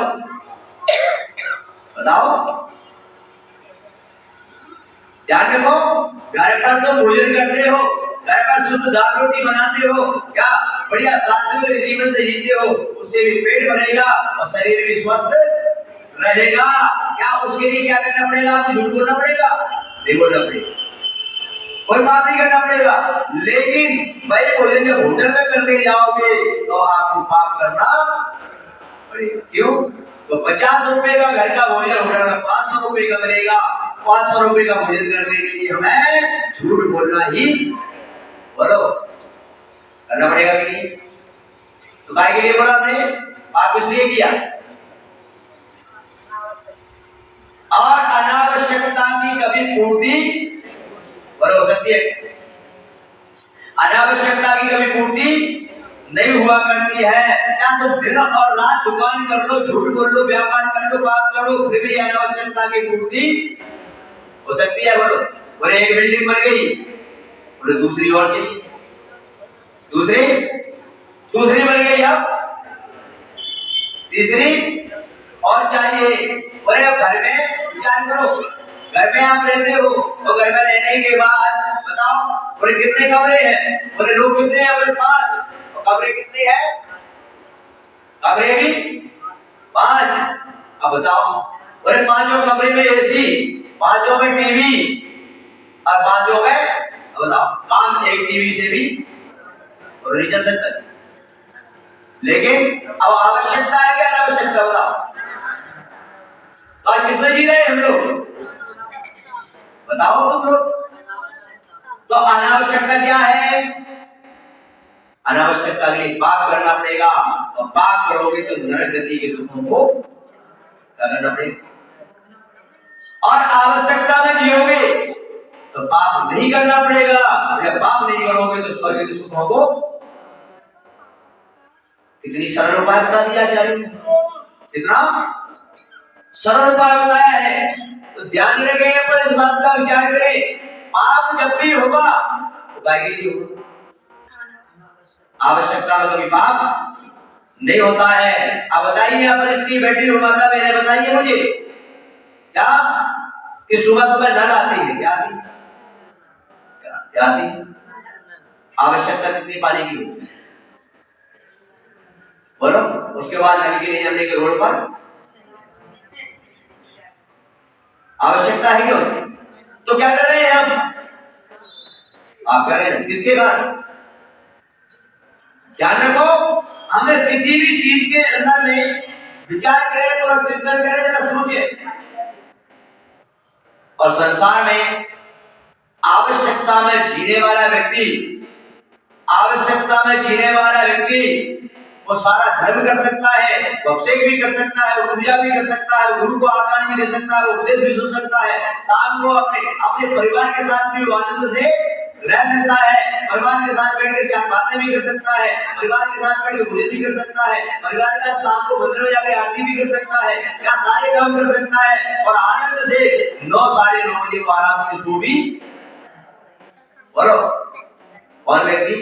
बताओ। ध्यान रखो, घर पर तो भोजन करते हो, घर पर शुद्ध दाल रोटी बनाते हो, क्या बढ़िया सात्विक जीवन से जीते हो, उससे भी पेट भरेगा और शरीर भी स्वस्थ रहेगा। क्या उसके लिए क्या करना पड़ेगा, आपको झूठ बोलना पड़ेगा, नहीं बोलना पड़ेगा, कोई पाप नहीं करना पड़ेगा। लेकिन भाई भोजन जब होटल में करने जाओगे तो आपको पाप करना पड़ेगा। क्यों, तो 50 रुपए का घर का भोजन होटल में 500 रुपए का मिलेगा, 500 रुपए का भोजन करने के लिए हमें झूठ बोलना ही बोलो करना पड़ेगा कि नहीं। तो काय के लिए बोला हमने, पाप इसलिए किया। और अनावश्यकता की कभी पूर्ति बोलो हो सकती है, अनावश्यकता की कभी पूर्ति नहीं हुआ करती है। चाहे तुम दिन और रात दुकान कर लो, झूठ बोल लो, व्यापार कर लो, बात करो, फिर भी अनावश्यकता की पूर्ति हो सकती है। बोलो, बोले एक बिल्डिंग बन गई, बोले दूसरी और चाहिए, दूसरी बन गई, अब तीसरी और चाहिए। बोले अब घर में विचार करो, घर में आप रहते हो, तो घर में रहने के बाद बताओ, बोले कितने कमरे हैं, बोले लोग कितने हैं, बोले 5, कमरे कितने हैं, कमरे भी 5। अब बताओ, बोले 5 कमरे में एसी, 5 में टीवी और 5 में बताओ काम एक टीवी से भी और नहीं चल सकता। लेकिन अब आवश्यकता है क्या अनावश्यकता, बताओ, तो आज किसमें जी रहे हैं हम लोग, बताओ तुम लोग। तो अनावश्यकता क्या है, अनावश्यकता के लिए पाप करना पड़ेगा, और पाप करोगे तो नरक गति के दुखों को करना पड़ेगा। और आवश्यकता में जियोगे तो पाप नहीं करना पड़ेगा, जब पाप नहीं करोगे तो स्वर्ग के सुखों को। कितनी सरल उपाय बता दिया आचार्य ने, कितना सरल उपाय बताया है। तो ध्यान रखें, पर इस बात का विचार करें, पाप जब भी होगा तो काय के लिए होगा, आवश्यकता में कभी पाप नहीं होता है। अब बताइए, यहाँ पर इतनी बैठी हो माता बहने, बताइए मुझे क्या कि सुबह सुबह नल आती है, क्या आती है, क्या आती है, आवश्यकता कितनी पानी की होती है, बोलो। उसके बाद नल के ले जाने के रोड पर आवश्यकता है क्यों, तो क्या कर रहे हैं हम, आप कर रहे हैं किसके कारण। ध्यान रखो, हमें किसी भी चीज के अंदर में विचार करें, तो चिंतन करें, जरा सोचें। और संसार में आवश्यकता में जीने वाला व्यक्ति, आवश्यकता में जीने वाला व्यक्ति वो सारा धर्म कर सकता है, वो अभिषेक भी कर सकता है, वो पूजा भी कर सकता है, वो गुरु को आज्ञा भी दे सकता है, वो उपदेश भी सुन सकता है, शाम को अपने अपने परिवार के साथ भी आनंद से रह सकता है, परिवार के साथ बैठकर चार बातें भी कर सकता है, परिवार के साथ बैठकर भोजन भी कर सकता है, परिवार के साथ शाम को मंदिर में जाकर आरती भी कर सकता है, या सारे काम कर सकता है और आनंद से 9 साढ़े 9 बजे को आराम से सो भी। बोलो कौन व्यक्ति?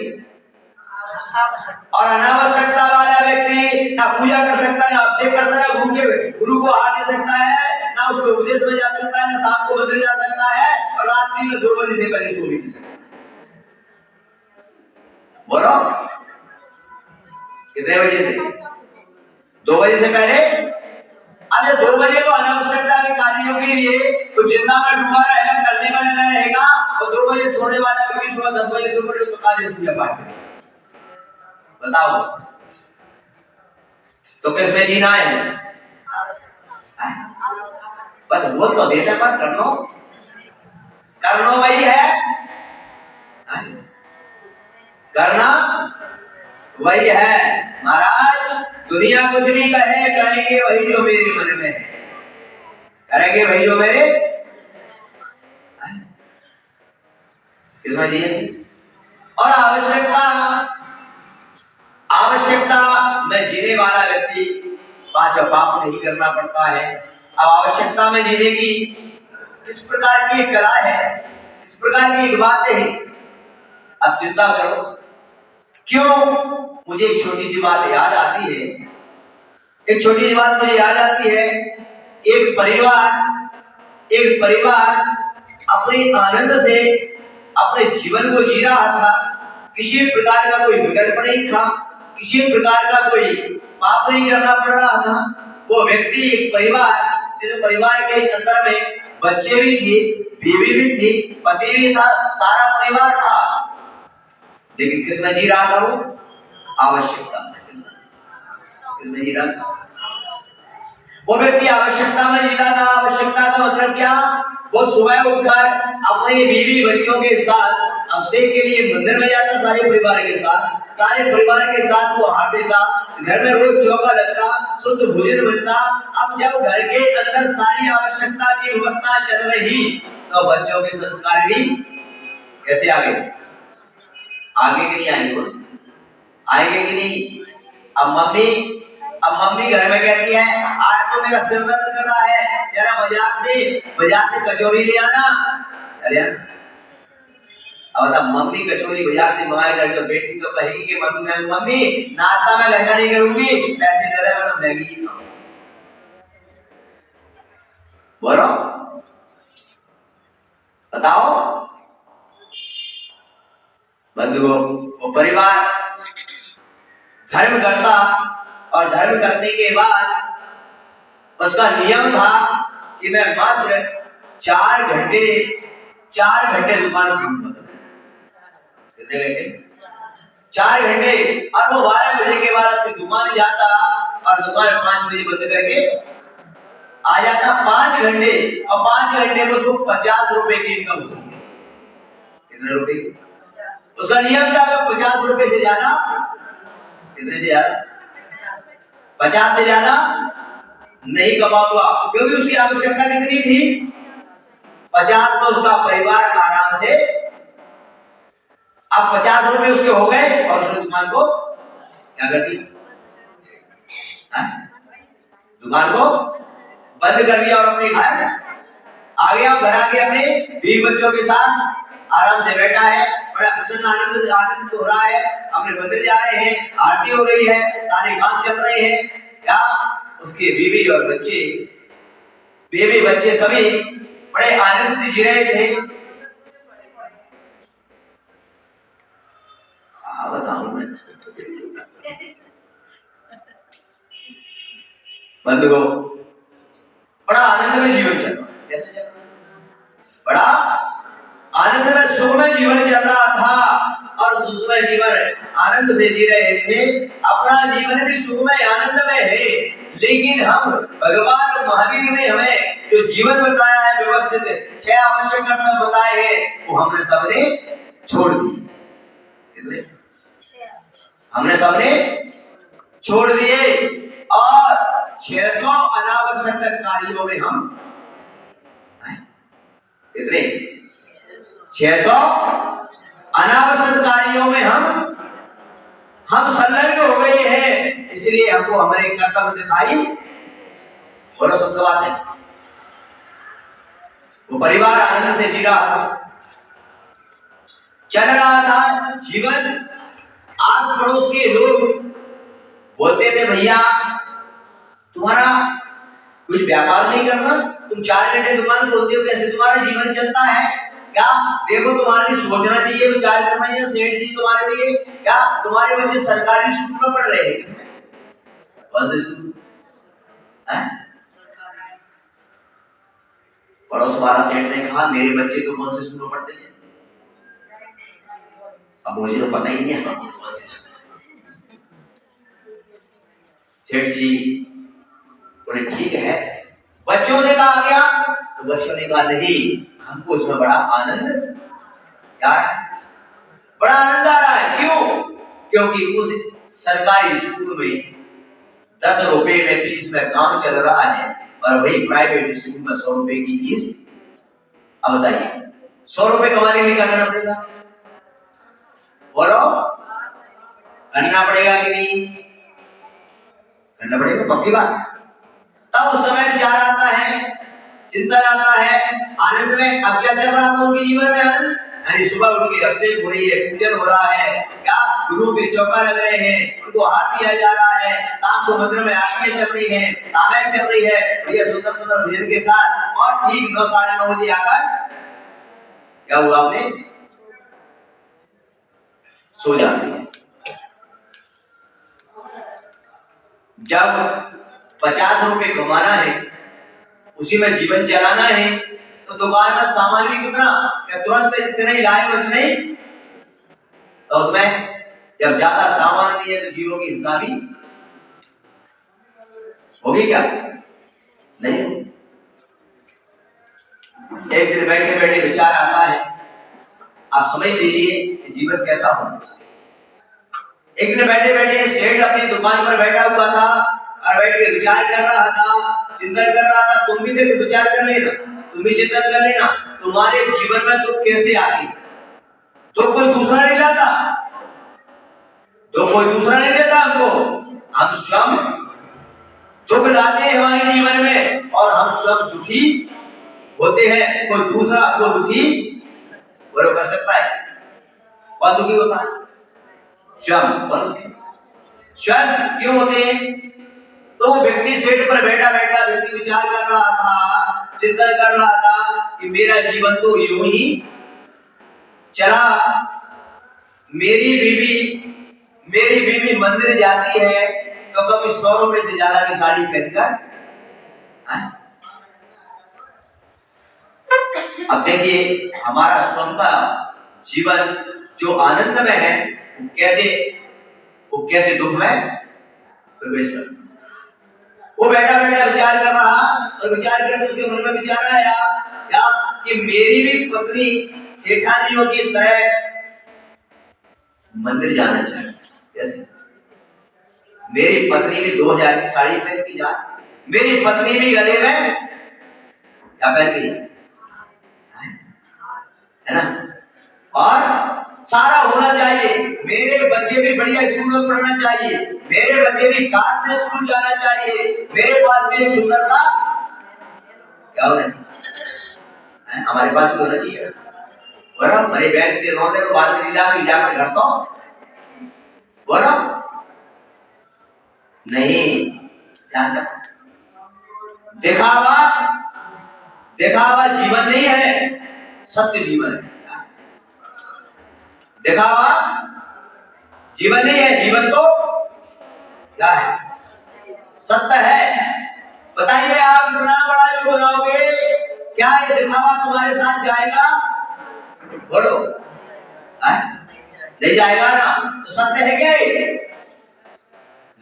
और अनावश्यकता वाला व्यक्ति ना पूजा कर सकता है, ना अभिषेक करता है, गुरु को हाथ दे सकता है, ना उसको उपदेश में जा सकता है, ना शाम को मंदिर जा सकता है और रात्रि में 2 बजे से पहले सो भी नहीं सकता। बोलो कितने बजे से? 2 बजे से पहले। अब 2 बजे को अनावश्यकता के कार्यों के लिए तो चिंता में डूबा रहेगा, करने में लगा रहेगा, और 2 बजे सोने वाला व्यक्ति सुबह 10 बजे से ऊपर तो काले पूजा पाठ करेगा। बताओ तो किसमें जीना है? बस बोल तो देते पर करनो वही है, करना वही है। महाराज दुनिया कुछ भी कहे, करेंगे वही जो मेरे मन में है, करेंगे वही जो मेरे इसमें जी। और आवश्यकता में जीने वाला व्यक्ति पांच पाप नहीं करना पड़ता है। अब आवश्यकता में जीने की इस प्रकार की एक कला है, इस प्रकार की एक बात है। अब चिंता करो क्यों? मुझे एक छोटी सी बात याद आती है, एक छोटी सी बात मुझे याद आती है। एक परिवार अपने आनंद से अपने जीवन को जी रहा था, किसी प्रकार का कोई विकल्प नहीं था, किसी प्रकार का कोई पाप नहीं करना पड़ रहा था। वो व्यक्ति एक परिवार, जिस परिवार के अंदर में बच्चे भी थे, बीवी भी थी, पति भी था, सारा परिवार था, लेकिन किसमें जी रहा था? वो आवश्यकता में। किसमें जी रहा था? वो व्यक्ति आवश्यकता में जीता था। आवश्यकता का मतलब क्या? वो सुबह उठकर अपने बीवी बच्चों के साथ अभिषेक के लिए मंदिर में जाता, सारे परिवार के साथ वो हाथ देता, घर में रोज चौका लगता, शुद्ध भोजन बनता। अब जब घर के अंदर सारी आवश्यकता की व्यवस्था चल रही तो बच्चों के संस्कार भी कैसे आगे कि नहीं आएंगे कि नहीं? अब मम्मी घर में कहती है आज तो मेरा सिर दर्द कर रहा है, जरा बाजार से कचौरी ले आना। अरे अब बता, मम्मी कचौरी बाजार से मंगाए कर, तो बेटी तो कहेगी कि मम्मी नाश्ता मैं घर का नहीं करूंगी, पैसे दे दे, मतलब मैगी ही खाऊंगी। बोलो बताओ बंधुओं, वो परिवार धर्म करता और धर्म करने के बाद उसका नियम था कि मैं मात्र 4 घंटे दुकान खोलूंगा। कितने घंटे? 4 घंटे। और वो 12 बजे के बाद अपनी दुकान जाता और दुकान 5 बजे बंद करके आ जाता। 5 घंटे, और 5 घंटे में उसको 50 रुपए की इनकम होती है। कितने रुपए? उसका नियम था कि 50 रुपए से ज्यादा, कितने से ज्यादा? 50 से ज्यादा नहीं कमाऊंगा, क्योंकि उसकी आवश्यकता कितनी थी? 50 में उसका परिवार आराम से। अब 50 रुपए उसके हो गए और उसने दुकान को क्या कर दी? दुकान को बंद कर दिया और अपने घर आ गया। घर आके अपने बीवी बच्चों के साथ आराम से बैठा है, बड़ा प्रसन्न आनंद हो रहा है। अपने मंदिर जा रहे हैं, आरती हो रही है, सारे काम चल रहे हैं। क्या उसके बीवी बच्चे सभी बड़े आनंद जी रहे थे। बताऊं मैं बंधुओं, बड़ा आनंद में जीवन चल रहा, कैसे चल रहा? बड़ा आनंद में सुखमय जीवन चल रहा था और सुखमय जीवन आनंद से जी रहे थे। अपना जीवन भी सुखमय आनंद में है, लेकिन हम भगवान महावीर ने हमें जो जीवन बताया है व्यवस्थित, 6 आवश्यक कर्तव्य बताए हैं, वो हमने सबने छोड़ दिए। हमने सबने छोड़ दिए और 600 अनावश्यक कार्यों में हम कितने 600 अनावश्यक कार्यों में हम संलग्न हो गए हैं, इसलिए हमको हमारे कर्तव्य दिखाई बोलो सब बात है। वो परिवार आनंद से जी रहा था, चल रहा था जीवन। आस पड़ोस के लोग बोलते थे भैया तुम्हारा कुछ व्यापार नहीं करना, तुम 4 घंटे दुकान खोलते हो, कैसे तुम्हारा जीवन चलता है क्या? देखो तुम्हारे लिए सोचना चाहिए, विचार करना चाहिए। सेठ जी तुम्हारे लिए क्या, तुम्हारे बच्चे सरकारी स्कूल में पढ़ रहे हैं, किसमें कौन से स्कूल है? पड़ोस वाला सेठ ने कहा मेरे बच्चे तो कौन से स्कूल में पढ़ते हैं? अब मुझे तो पता ही नहीं है कौन से स्कूल। सेठ जी बोले ठीक है, बच्चों से कहा गया तो बच्चों ने कहा नहीं, हमको इसमें बड़ा आनंद क्या है, बड़ा आनंद आ रहा है। क्यों? क्योंकि उस सरकारी स्कूल में 10 रुपए में फीस में काम चल रहा है और वही प्राइवेट स्कूल में 100 रुपए की फीस। अब बताइए 100 रुपए कमाने के लिए क्या करना पड़ेगा? बोलो करना पड़ेगा कि नहीं करना पड़ेगा? पक्की बात। तब उस समय विचार आता है, चिंता आता है, आनंद में। अब क्या चल रहा था उनके जीवन में? आनंद यानी सुबह उठ के अभिषेक हो रही है, पूजन हो रहा है, क्या गुरु के चौका लग रहे हैं, उनको हाथ दिया जा रहा है, शाम को मंदिर में आरती चल रही है, सामयिक चल रही है, बढ़िया सुंदर सुंदर भजन के साथ। और ठीक 9 साढ़े 9 बजे आकर क्या हुआ, आपने सो जाते हैं। जब 50 रुपए कमाना है, उसी में जीवन चलाना है, तो दुकान का सामान भी कितना, क्या तुरंत इतने ही लाए और इतने ही? तो उसमें जब ज्यादा सामान नहीं है तो जीवों की हिंसा भी होगी क्या? नहीं। एक दिन बैठे बैठे विचार आता है, आप समझ लीजिए कि जीवन कैसा होना चाहिए। एक दिन बैठे बैठे सेठ अपनी दुकान पर बैठा हुआ था और बैठ के विचार कर रहा था, चिंतन कर रहा था। तुम भी देख विचार कर लेना, तुम भी चिंतन कर लेना, तुम्हारे जीवन में दुख कैसे आती? तो कोई दूसरा नहीं लाता, तो कोई दूसरा नहीं देता हमको, हम स्वयं दुख लाते हैं हमारे जीवन में और हम स्वयं दुखी होते हैं। कोई दूसरा हमको दुखी वो कर सकता है? कौन दुखी होता है? स्वयं। स्वयं क्यों होते हैं? तो वो व्यक्ति सेठ पर बैठा बैठा व्यक्ति विचार कर रहा था, चिंतन कर रहा था कि मेरा जीवन तो यूं ही चला। मेरी बीवी मंदिर जाती है तो कभी 100 रुपए से ज्यादा की साड़ी पहनकर। अब देखिए हमारा स्वयं का जीवन जो आनंद में है वो कैसे दुख में प्रवेश करता। वो बैठा बैठा विचार कर रहा और विचार करके उसके मन में विचार आया क्या कि मेरी भी पत्नी सेठानियों की तरह मंदिर जाना चाहिए। कैसे? मेरी पत्नी भी 2000 की साड़ी पहन के जाए, मेरी पत्नी भी गले में क्या पहन के जाए, है ना? और सारा होना चाहिए, मेरे बच्चे भी बढ़िया स्कूल में पढ़ना चाहिए, मेरे बच्चे भी कार से स्कूल जाना चाहिए, मेरे पास भी एक सुंदर सा क्या होना चाहिए, हमारे पास भी होना चाहिए। बोलो मेरे बैंक से लोन है तो बाद में जाकर घर तो बोलो नहीं जानता। दिखावा जीवन नहीं है, सत्य जीवन है। दिखावा जीवन नहीं है, जीवन तो क्या है? सत्य है। बताइए आप इतना बड़ा जो बनाओगे, क्या ये दिखावा तुम्हारे साथ जाएगा? बोलो नहीं जाएगा ना, तो सत्य है क्या?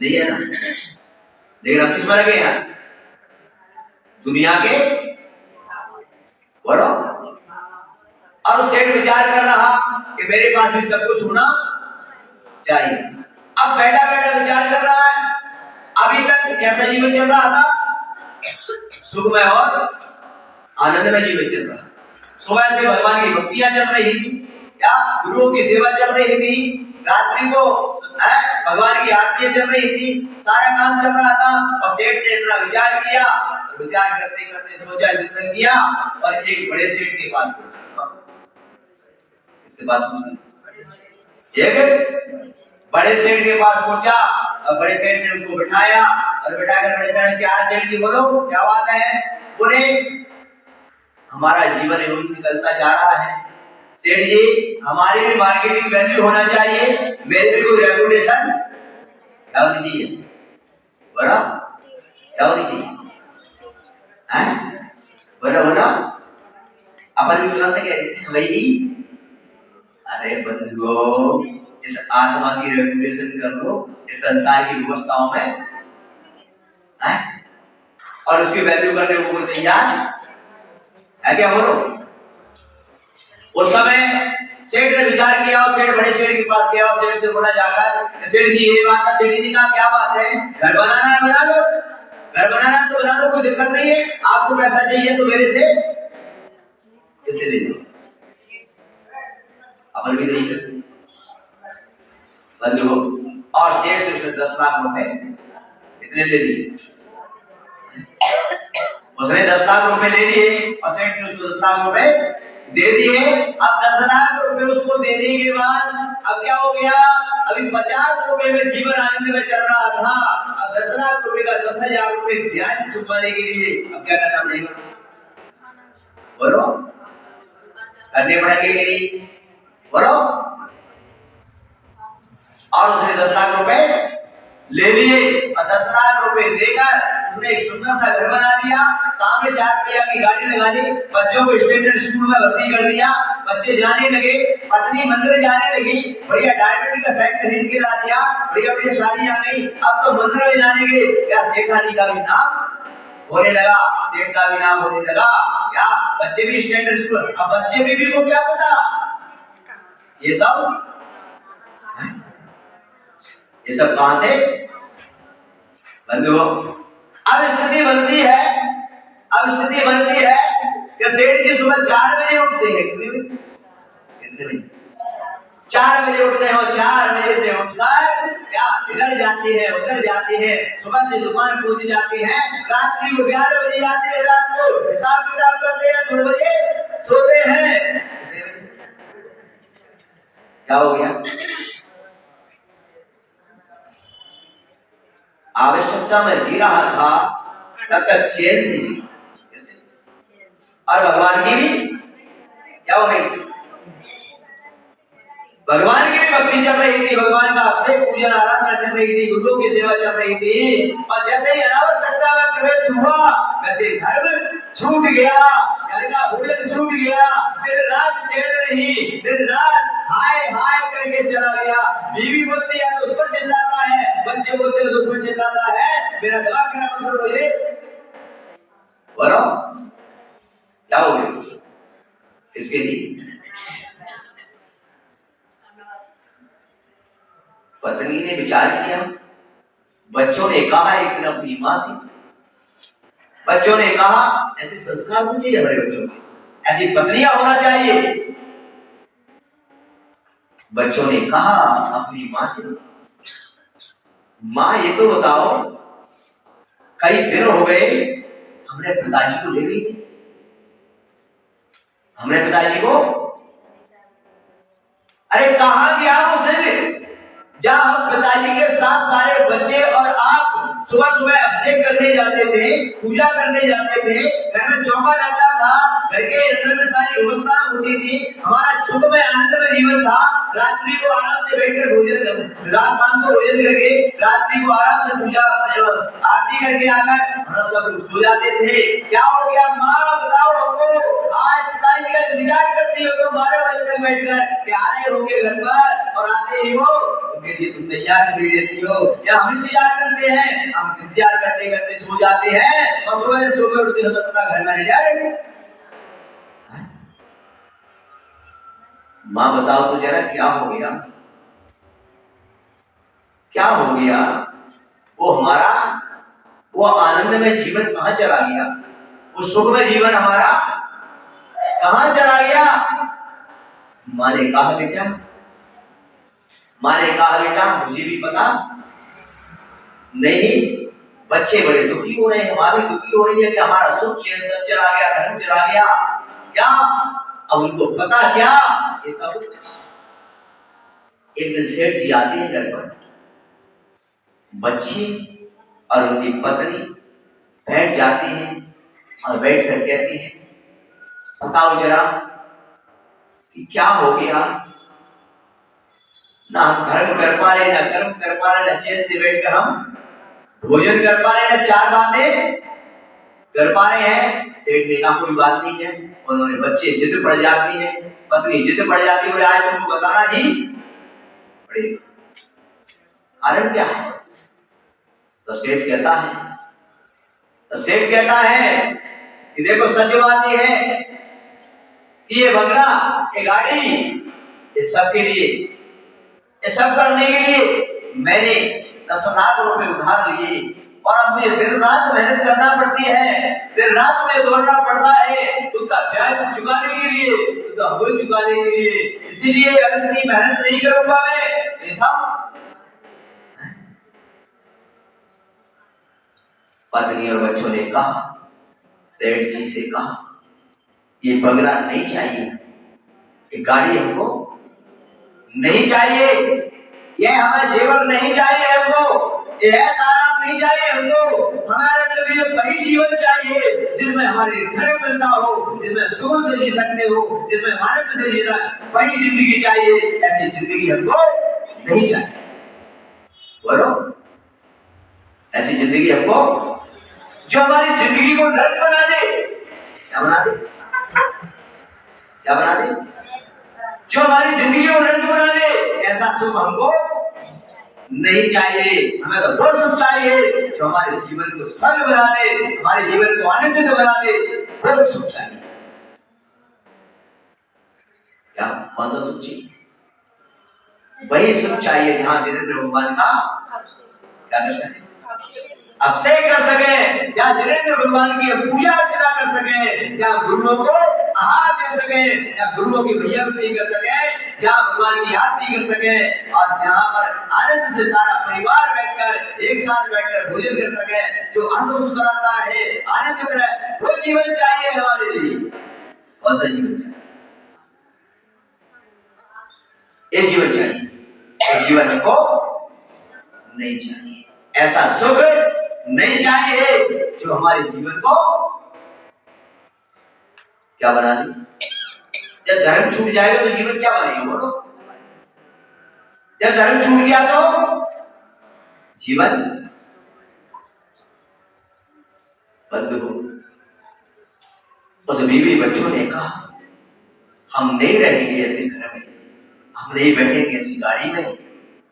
नहीं है ना। लेकिन हम किस में लगे हैं? दुनिया के। बोलो। और सेठ विचार कर रहा कि मेरे पास भी सब कुछ होना चाहिए। अब बैठा बैठा विचार कर रहा है, अभी तक कैसा जीवन चल रहा था, सुखमय और आनंदमय जीवन चल रहा। सुबह से भगवान की भक्तियां चल रही थी, क्या गुरुओं की सेवा चल रही थी, रात्रि को भगवान की आरती चल रही थी, सारा काम चल रहा था। और सेठ ने इतना विचार किया, विचार करते करते सोचा चिंतन किया और एक बड़े सेठ के पास पहुंचा। इसके पास बड़े सेठ के पास पहुंचा और बड़े सेठ ने उसको बिठाया और बिठाकर बड़े सेठ क्या सेठ जी बोलो क्या बात है। बोले हमारा जीवन यूं निकलता जा रहा है सेठ जी, हमारी भी मार्केटिंग वैल्यू होना चाहिए, मेरी भी कोई रेपुटेशन क्या होनी चाहिए, बोला क्या होनी चाहिए हैं, बोला बोला अपन भी तुरंत कह देते हैं भाई। अरे बंधुओं, इस आत्मा की रेपुटेशन कर लो इस संसार की व्यवस्थाओं में है? और उसकी वैल्यू करने को कोई तैयार है क्या, बोलो। उस समय सेठ ने विचार किया और सेठ बड़े सेठ के पास गया और सेठ से बोला जाकर, सेठ जी ये बात है। सेठ जी ने कहा क्या बात है, घर बनाना है बना लो, घर बनाना है तो बना लो, कोई दिक्कत नहीं है, आपको पैसा चाहिए तो मेरे से इससे ले लो। अपन भी नहीं करते बंधु। और सेठ से उसने 10 लाख रुपए कितने ले लिए, उसने 10 लाख रुपए ले लिए और सेठ ने उसको 10 लाख रुपए दे दिए। अब 10 लाख रुपए उसको देने के बाद अब क्या हो गया, अभी 50 रुपए में जीवन आनंद में चल रहा था, अब 10 लाख रुपए का 10,000 रुपए ब्याज चुकाने के लिए अब क्या करना पड़ेगा, बोलो करने पड़ेंगे कि नहीं, बोलो। और उसने 10 लाख रुपए ले लिए और 10 लाख रुपए देकर उसने एक सुंदर सा घर बना दिया, सामने 4 पहिया की गाड़ी लगा दी, बच्चों को स्टैंडर्ड स्कूल में भर्ती कर दिया, बच्चे जाने लगे, पत्नी मंदिर जाने लगी, बढ़िया डायमंड का सेट खरीद के ला दिया, बढ़िया बढ़िया शादी आ गई। अब तो मंदिर में जाने के क्या सेठानी का भी नाम होने लगा, सेठ का भी नाम होने लगा, क्या बच्चे भी स्टैंडर्ड स्कूल। अब बच्चे भी को क्या पता ये सब कहां से बंधुओं। अब स्थिति बनती है कि सेठ जी सुबह 4 बजे उठते हैं, कितने 4 बजे उठते हैं और 4 बजे से उठकर क्या इधर जाते हैं उधर जाते हैं, सुबह से दुकान पहुंच जाते हैं, रात्रि को 11 बजे आते हैं, रात को हिसाब किताब करते हैं, 2 बजे सोते हैं। क्या हो गया, आवश्यकता में जी रहा था तब तक चैन से जी, और भगवान की भी क्या हो रही थी, भगवान की भी भक्ति चल रही थी, भगवान का अभिषेक पूजन आराधना चल रही थी, गुरुओं की सेवा चल रही थी। और जैसे ही अनावश्यकता में प्रवेश हुआ वैसे धर्म छूट गया, घर का भोजन छूट गया, दिन रात चैन नहीं, दिन रात हाय हाय करके चला गया। बीवी बोलती है तो उस पर चिल्लाता है, बच्चे बोलते हैं तो उस पर चिल्लाता है, मेरा दिमाग खराब करो मुझे, बोलो क्या हो गया इसके लिए। पत्नी ने विचार किया, बच्चों ने कहा एक दिन अपनी मां से, बच्चों ने कहा ऐसे संस्कार होने चाहिए हमारे बच्चों के, ऐसी पत्नियां होना चाहिए। बच्चों ने कहा अपनी मां से, मां ये तो बताओ कई दिन हो गए हमने पिताजी को देखी, हमने पिताजी को, अरे कहां गया उस दिन जहां हम पिताजी के साथ सारे बच्चे और आप सुबह सुबह अभिषेक करने जाते थे, पूजा करने जाते थे, घर में चौका लगता था, घर के अंदर में सारी व्यवस्था होती थी, हमारा सुख में आनंद में जीवन था। रात्रि को आराम से बैठकर भोजन, रात शाम को भोजन करके रात्रि को आराम से पूजा आरती करके आकर हम सब लोग सो जाते थे। क्या हो गया माँ बताओ हमको, आज पिताजी का इंतजार करती हो तो 12 बजे तक बैठकर कि आ रहे होंगे घर पर और आते ही हो उनके लिए तुम तैयार कर देती हो, या हम इंतजार करते हैं, हम इंतजार करते करते सो जाते हैं और सुबह सुबह उठते हो तो पता घर में नहीं जा रहे। माँ बताओ तो जरा क्या हो गया, क्या हो गया? वो हमारा वो आनंद में जीवन कहां चला गया? वो सुख में जीवन हमारा कहां चला गया? माँ ने कहा बेटा, मुझे भी पता नहीं। बच्चे बड़े दुखी हो रहे हैं, माँ भी दुखी हो रही है कि हमारा सुख चैन सब चला गया, धर्म चला गया। क्या अब उनको पता क्या? ये सब एक दिन सेठ जी आते हैं घर पर, बच्चे और उनकी पत्नी बैठ जाती हैं और बैठ कर कहती हैं, बताओ जरा कि क्या हो गया? ना हम धर्म कर पा रहे, ना कर्म कर पा रहे, ना चैन से बैठकर हम भोजन कर पा रहे, ना चार बातें कर पा रहे हैं। सेठ ने कहा कोई बात नहीं है। उन्होंने बच्चे जिद पड़ जाती है, पत्नी जिद पड़ जाती है, आज तुमको बताना ही पड़ेगा। कारण क्या है? तो सेठ कहता है कि देखो सच बात ये है कि ये बंगला, ये गाड़ी, इस सब के लिए, ये सब करने के लिए मैंने 10 लाख रुपए उधार लिए और अब मुझे दिन रात मेहनत करना पड़ती है, दिन रात मुझे दौड़ना पड़ता है उसका ब्याज चुकाने के लिए, उसका बोझ चुकाने के लिए। इसीलिए अगर इतनी मेहनत नहीं करूंगा मैं, ये सब। पत्नी और बच्चों ने कहा, सेठ जी से कहा, ये बंगला नहीं चाहिए, ये गाड़ी हमको नहीं चाहिए, ये हमें जेवर नहीं चाहिए हमको, ये ऐसा आराम नहीं चाहिए हमको। हमारे अंदर ये वही जीवन चाहिए जिसमें हमारे धर्म मिलता हो, जिसमें सुकून से जी सकते हो, जिसमें आनंद से जीना, वही जिंदगी चाहिए। ऐसी जिंदगी हमको नहीं चाहिए। बोलो, ऐसी जिंदगी हमको जो हमारी जिंदगी को नर्क बना दे। क्या बना दे? क्या बना दे? जो हमारी जिंदगी को नर्क बना दे, ऐसा सुख हमको नहीं चाहिए। हमें तो वो सुख चाहिए जो हमारे जीवन को स्वर्ग बना दे, हमारे जीवन को आनंदित बना दे, वो सुख चाहिए। क्या? कौन सा सुख चाहिए? वही सुख चाहिए जहां जिनेंद्र भगवान का क्या कर सके, अभिषेक कर सके, जहाँ जिनेंद्र भगवान की पूजा अर्चना कर सके, जहाँ गुरुओं को आहार दे सके, जहाँ गुरुओं की भैयावती कर सके, जहाँ भगवान की आरती कर सके और जहाँ पर आनंद से सारा परिवार बैठकर एक साथ बैठकर भोजन कर सके, जो हंस मुस्कुराता है, आनंद में रहे, वो जीवन चाहिए हमारे लिए। कौन सा जीवन चाहिए? ये जीवन चाहिए। ये जीवन हमको नहीं चाहिए। ऐसा सुख नहीं चाहिए जो हमारे जीवन को क्या बना दे। जब धर्म छूट जाएगा तो जीवन क्या बनेगा? बोलो, जब धर्म छूट गया तो जीवन बंद हो। उस बीवी बच्चों ने कहा, हम नहीं रहेंगे ऐसे घर में, हम नहीं बैठेंगे ऐसी गाड़ी में,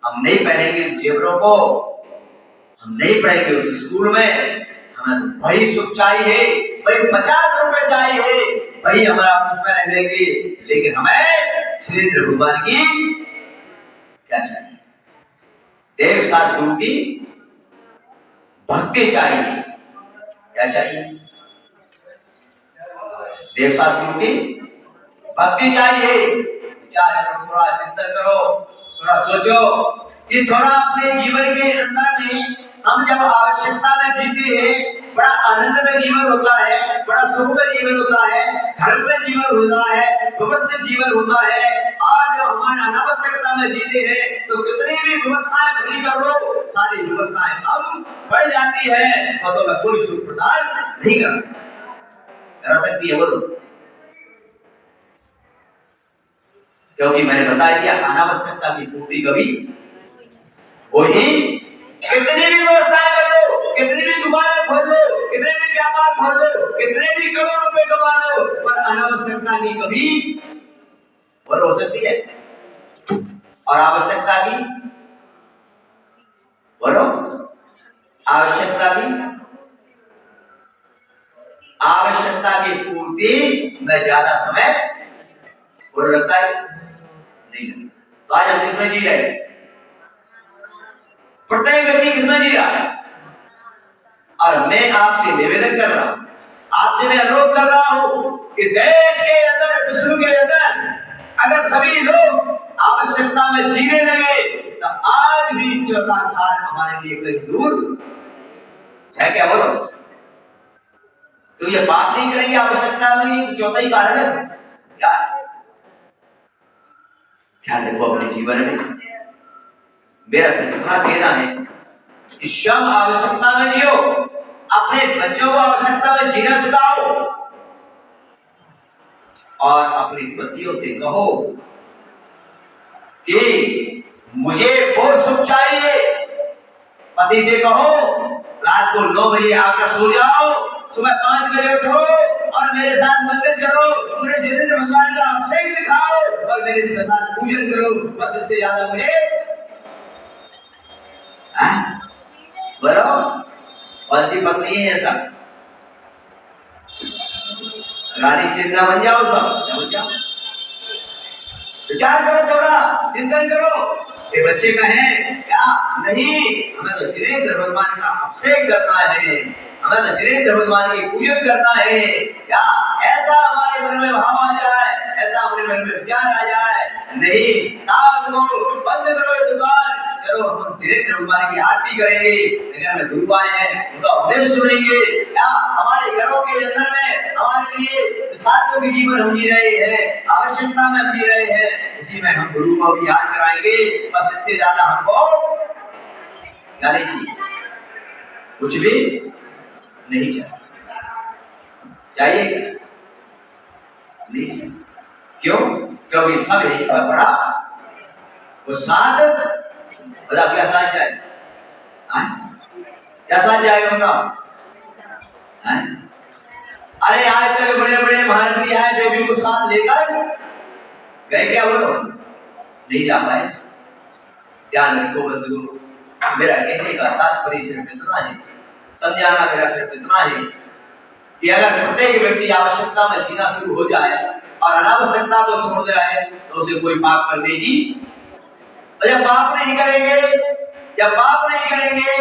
हम नहीं पहनेंगे जेवरों को, हम नहीं पढ़ेंगे उस स्कूल में, हमें तो वही सुख चाहिए, वही 50 रुपए चाहिए, वही हमारा उसमें रहने की। लेकिन हमें श्री भगवान की क्या चाहिए? देव शास्त्रों की भक्ति चाहिए। क्या चाहिए? देव शास्त्रों की भक्ति चाहिए। विचार करो, थोड़ा चिंतन करो, थोड़ा सोचो कि थोड़ा अपने जीवन के अंदर में हम जब आवश्यकता में जीते हैं, बड़ा आनंद में जीवन होता है, बड़ा सुख में जीवन होता है, धर्म में जीवन होता है, व्यवस्थित जीवन होता है। और जब हमारे अनावश्यकता में जीते हैं तो कितनी भी व्यवस्थाएं खड़ी कर लो, सारी व्यवस्थाएं कम बढ़ जाती है और तो मैं कोई सुख प्रदान नहीं कर सकती है। बोलो, क्योंकि मैंने बता दिया अनावश्यकता की पूर्ति कभी हो ही। कितनी भी व्यवस्थाएं कर लो, कितनी भी दुकानें खोल लो, कितने भी व्यापार खोल लो, कितने भी करोड़ रुपए कमा लो, पर अनावश्यकता की कभी और हो सकती है। और आवश्यकता की बोलो, आवश्यकता की पूर्ति में ज्यादा समय बोलो लगता है नहीं। तो आज हम किसमें जी रहे? प्रत्येक व्यक्ति किसमें जी रहा है? और मैं आपसे निवेदन कर रहा हूं, आपसे मैं अनुरोध कर रहा हूं कि देश के अंदर, विश्व के अंदर अगर सभी लोग आवश्यकता में जीने लगे तो आज भी चौथा काल हमारे लिए कहीं दूर है क्या? बोलो। तो ये बात नहीं करेंगे आवश्यकता में, चौथा ही कारण है क्या? ख्याल रखो अपने जीवन में। मेरा सिर्फ इतना कहना है कि सब आवश्यकता में जियो, अपने बच्चों को आवश्यकता में जीना सिखाओ और अपनी पतियों से कहो कि मुझे वो सुख चाहिए। पति से कहो रात को 9 बजे आकर सो जाओ, सुबह 5 बजे उठो और मेरे साथ मंदिर चलो, मुझे जिनेंद्र भगवान का अभिषेक दिखाओ और मेरे साथ पूजन करो। बस इससे ज्यादा मुझे बोलो कौन सी पत्नी है ऐसा? रानी चिंता बन जाओ, सब बन जाओ। विचार करो, थोड़ा चिंतन करो। ये बच्चे का है क्या? नहीं, हमें तो जिनेंद्र भगवान का अभिषेक करना है, हमें तो जिनेंद्र भगवान की पूजन करना है क्या? ऐसा हमारे मन में भाव आ जाए, ऐसा हमारे मन में विचार आ जाए। नहीं, शाम को बंद करो ये दुकान, चलो हम जिनेंद्र भगवान की आरती करेंगे, घर में गुरु आए हैं उनका उपदेश सुनेंगे क्या? हमारे घरों के अंदर में हमारे लिए साधु की जीवन हम जी रहे हैं, आवश्यकता में जी रहे हैं, इसी में हम गुरु को भी याद कराएंगे। बस इससे ज्यादा हमको जाने चाहिए, कुछ भी नहीं चाहिए, नहीं चाहिए। क्यों? क्योंकि सब यही बड़ा वो साथ बता क्या साथ जाए, क्या साथ जाएगा उनका? अरे आज तक बड़े बड़े महारथी आए, बेबी को साथ लेकर गए क्या? बोलो नहीं जा पाए। ध्यान रखो बंधुओं, मेरा कहने का तात्पर्य सिर्फ इतना है, समझाना मेरा सिर्फ इतना है कि अगर प्रत्येक व्यक्ति आवश्यकता में जीना शुरू हो जाए और अनावश्यकता को छोड़ जाए तो उसे कोई पाप करने की, जब पाप नहीं करेंगे, जब पाप नहीं करेंगे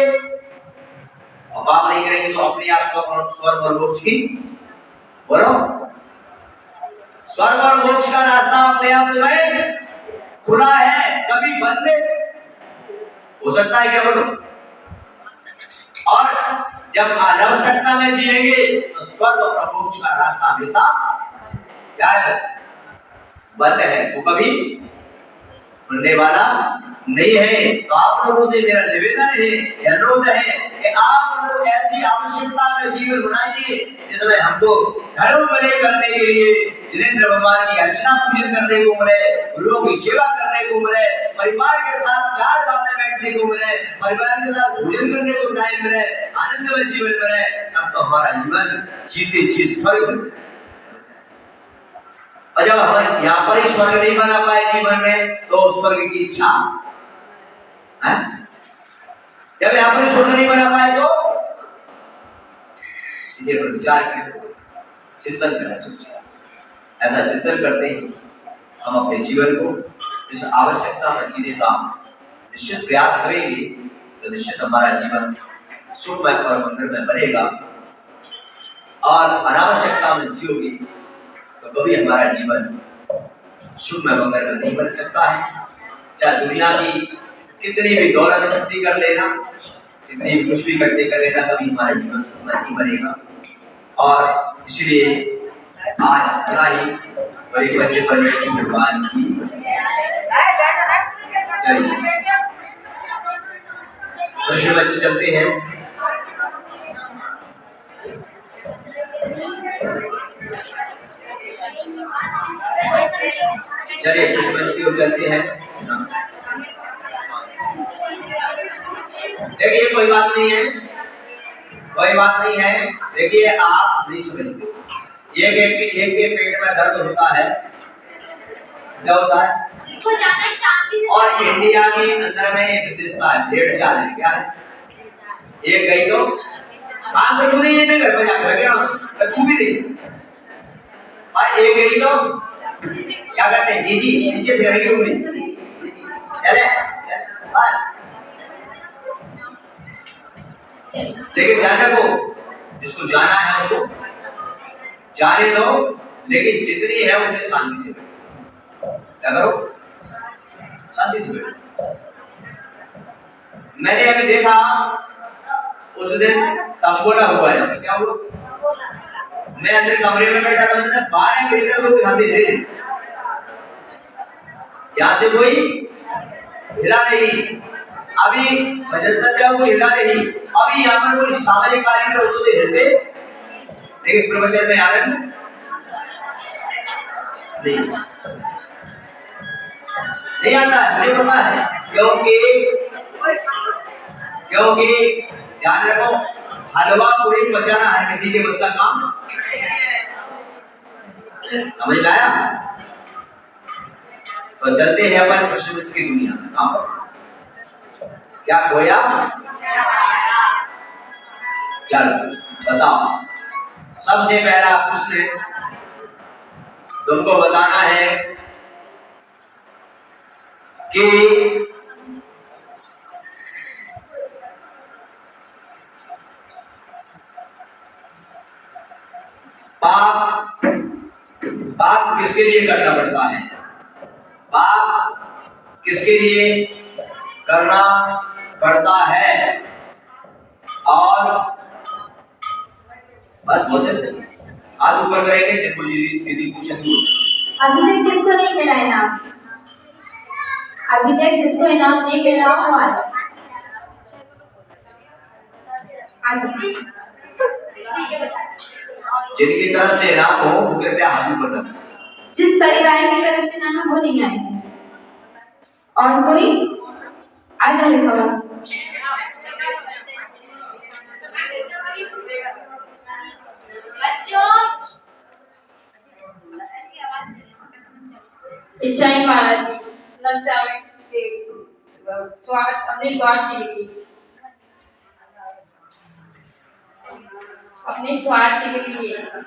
और पाप नहीं करेंगे तो अपने आप स्वर्ग और मोक्ष की, बोलो स्वर्ग और मोक्ष का रास्ता अपने आप में खुला है, कभी बंद हो सकता है क्या? बोलो। और जब अनावश्यकता में जिएंगे तो स्वर्ग और मोक्ष का रास्ता हमेशा क्या है? बंद है, वो कभी खुलने वाला नहीं है। तो आप लोगों से मेरा निवेदन है, अनुरोध है कि आप लोग ऐसी आवश्यकता का जीवन बनाइए जिसमें हमको धर्म भले करने के लिए जिनेंद्र भगवान की अर्चना पूजन करने को मिले, गुरुओं की सेवा करने को मिले, परिवार के साथ 4 बातें बैठने को मिले, परिवार के साथ भोजन करने को टाइम मिले, आनंदमय जीवन मिले, तब तो हमारा जीवन जीते जी स्वर्ग बन जाए। और जब हम यहाँ पर ही स्वर्ग नहीं बना पाए जीवन में तो स्वर्ग की इच्छा है? जब यहाँ पर स्वर्ग नहीं बना पाए तो इसे पर विचार करें, चिंतन करना चाहिए। ऐसा चिंतन करते ही हम अपने जीवन को इस आवश्यकता में जीने का निश्चित प्रयास करेंगे तो निश्चित हमारा जीवन सुखमय और मंगलमय बनेगा। और अनावश्यकता में जियोगे तो कभी हमारा जीवन सुखमय मंगलमय नहीं बन सकता है। चाहे दुनिया की कितनी भी दौलत इकट्ठी कर लेना, कितनी भी कुछ भी इकट्ठे कर लेना, कभी हमारा जीवन सुखमय नहीं बनेगा। और इसलिए आज इतना ही बड़ी बच्चे परमेश्वर भगवान की चलिए दूसरे बच्चे चलते हैं। चलिए कुछ बच्चे की ओर चलते हैं। देखिए कोई बात नहीं है, कोई बात नहीं है। देखिए आप नहीं समझते, एक के पेट में दर्द होता है, क्या होता है? इसको ज्यादा शांति से। और इंडिया के अंदर में विशेषता है, भेड़ चाल है। क्या है? एक गई तो काम तो छूनी नहीं, घर पे जाकर क्या कछु भी नहीं भाई। एक गई तो क्या करते हैं? जी नीचे से करेंगे पूरी चले लेकिन ध्यान रखो, जिसको जाना है उसको जाने दो, लेकिन जितनी है उतने शांति से बैठो। क्या करो? शांति से बैठो। मैंने अभी देखा उस दिन तंबोला हुआ है। क्या हुआ? मैं अंदर कमरे में बैठा था, मैंने 12 बजे तक लोग यहाँ से हिले, यहाँ से कोई हिला नहीं। अभी भजन संध्या को हिला नहीं। अभी यहाँ पर कोई सामाजिक कार्यक्रम होते थे हिलते, लेकिन प्रवचन में आनंद नहीं आता है। मुझे पता है, क्योंकि ध्यान रखो, हलवा पूरी पचाना हर किसी के बस का काम समझ में आया? तो चलते हैं अपन कृष्ण की दुनिया में। कहां पर क्या खोया? चलो बताओ। सबसे पहला प्रश्न तुमको बताना है कि पाप किसके लिए करना पड़ता है? पाप किसके लिए करना पड़ता है? और बस बोलते हाथ ऊपर करेंगे। जिनको दीदी पूछेंगे अभी तक किसको नहीं मिला इनाम? अभी तक जिसको इनाम नहीं मिला हुआ है, जिनकी तरफ से इनाम हो वो कृपया हाथ ऊपर करें। जिस परिवार की तरफ से इनाम है वो नहीं आए। और कोई आधा लिखा हुआ इच्छाएं महाराज जी स्वार्थ अपने स्वार्थ के लिए, अपने स्वार्थ के लिए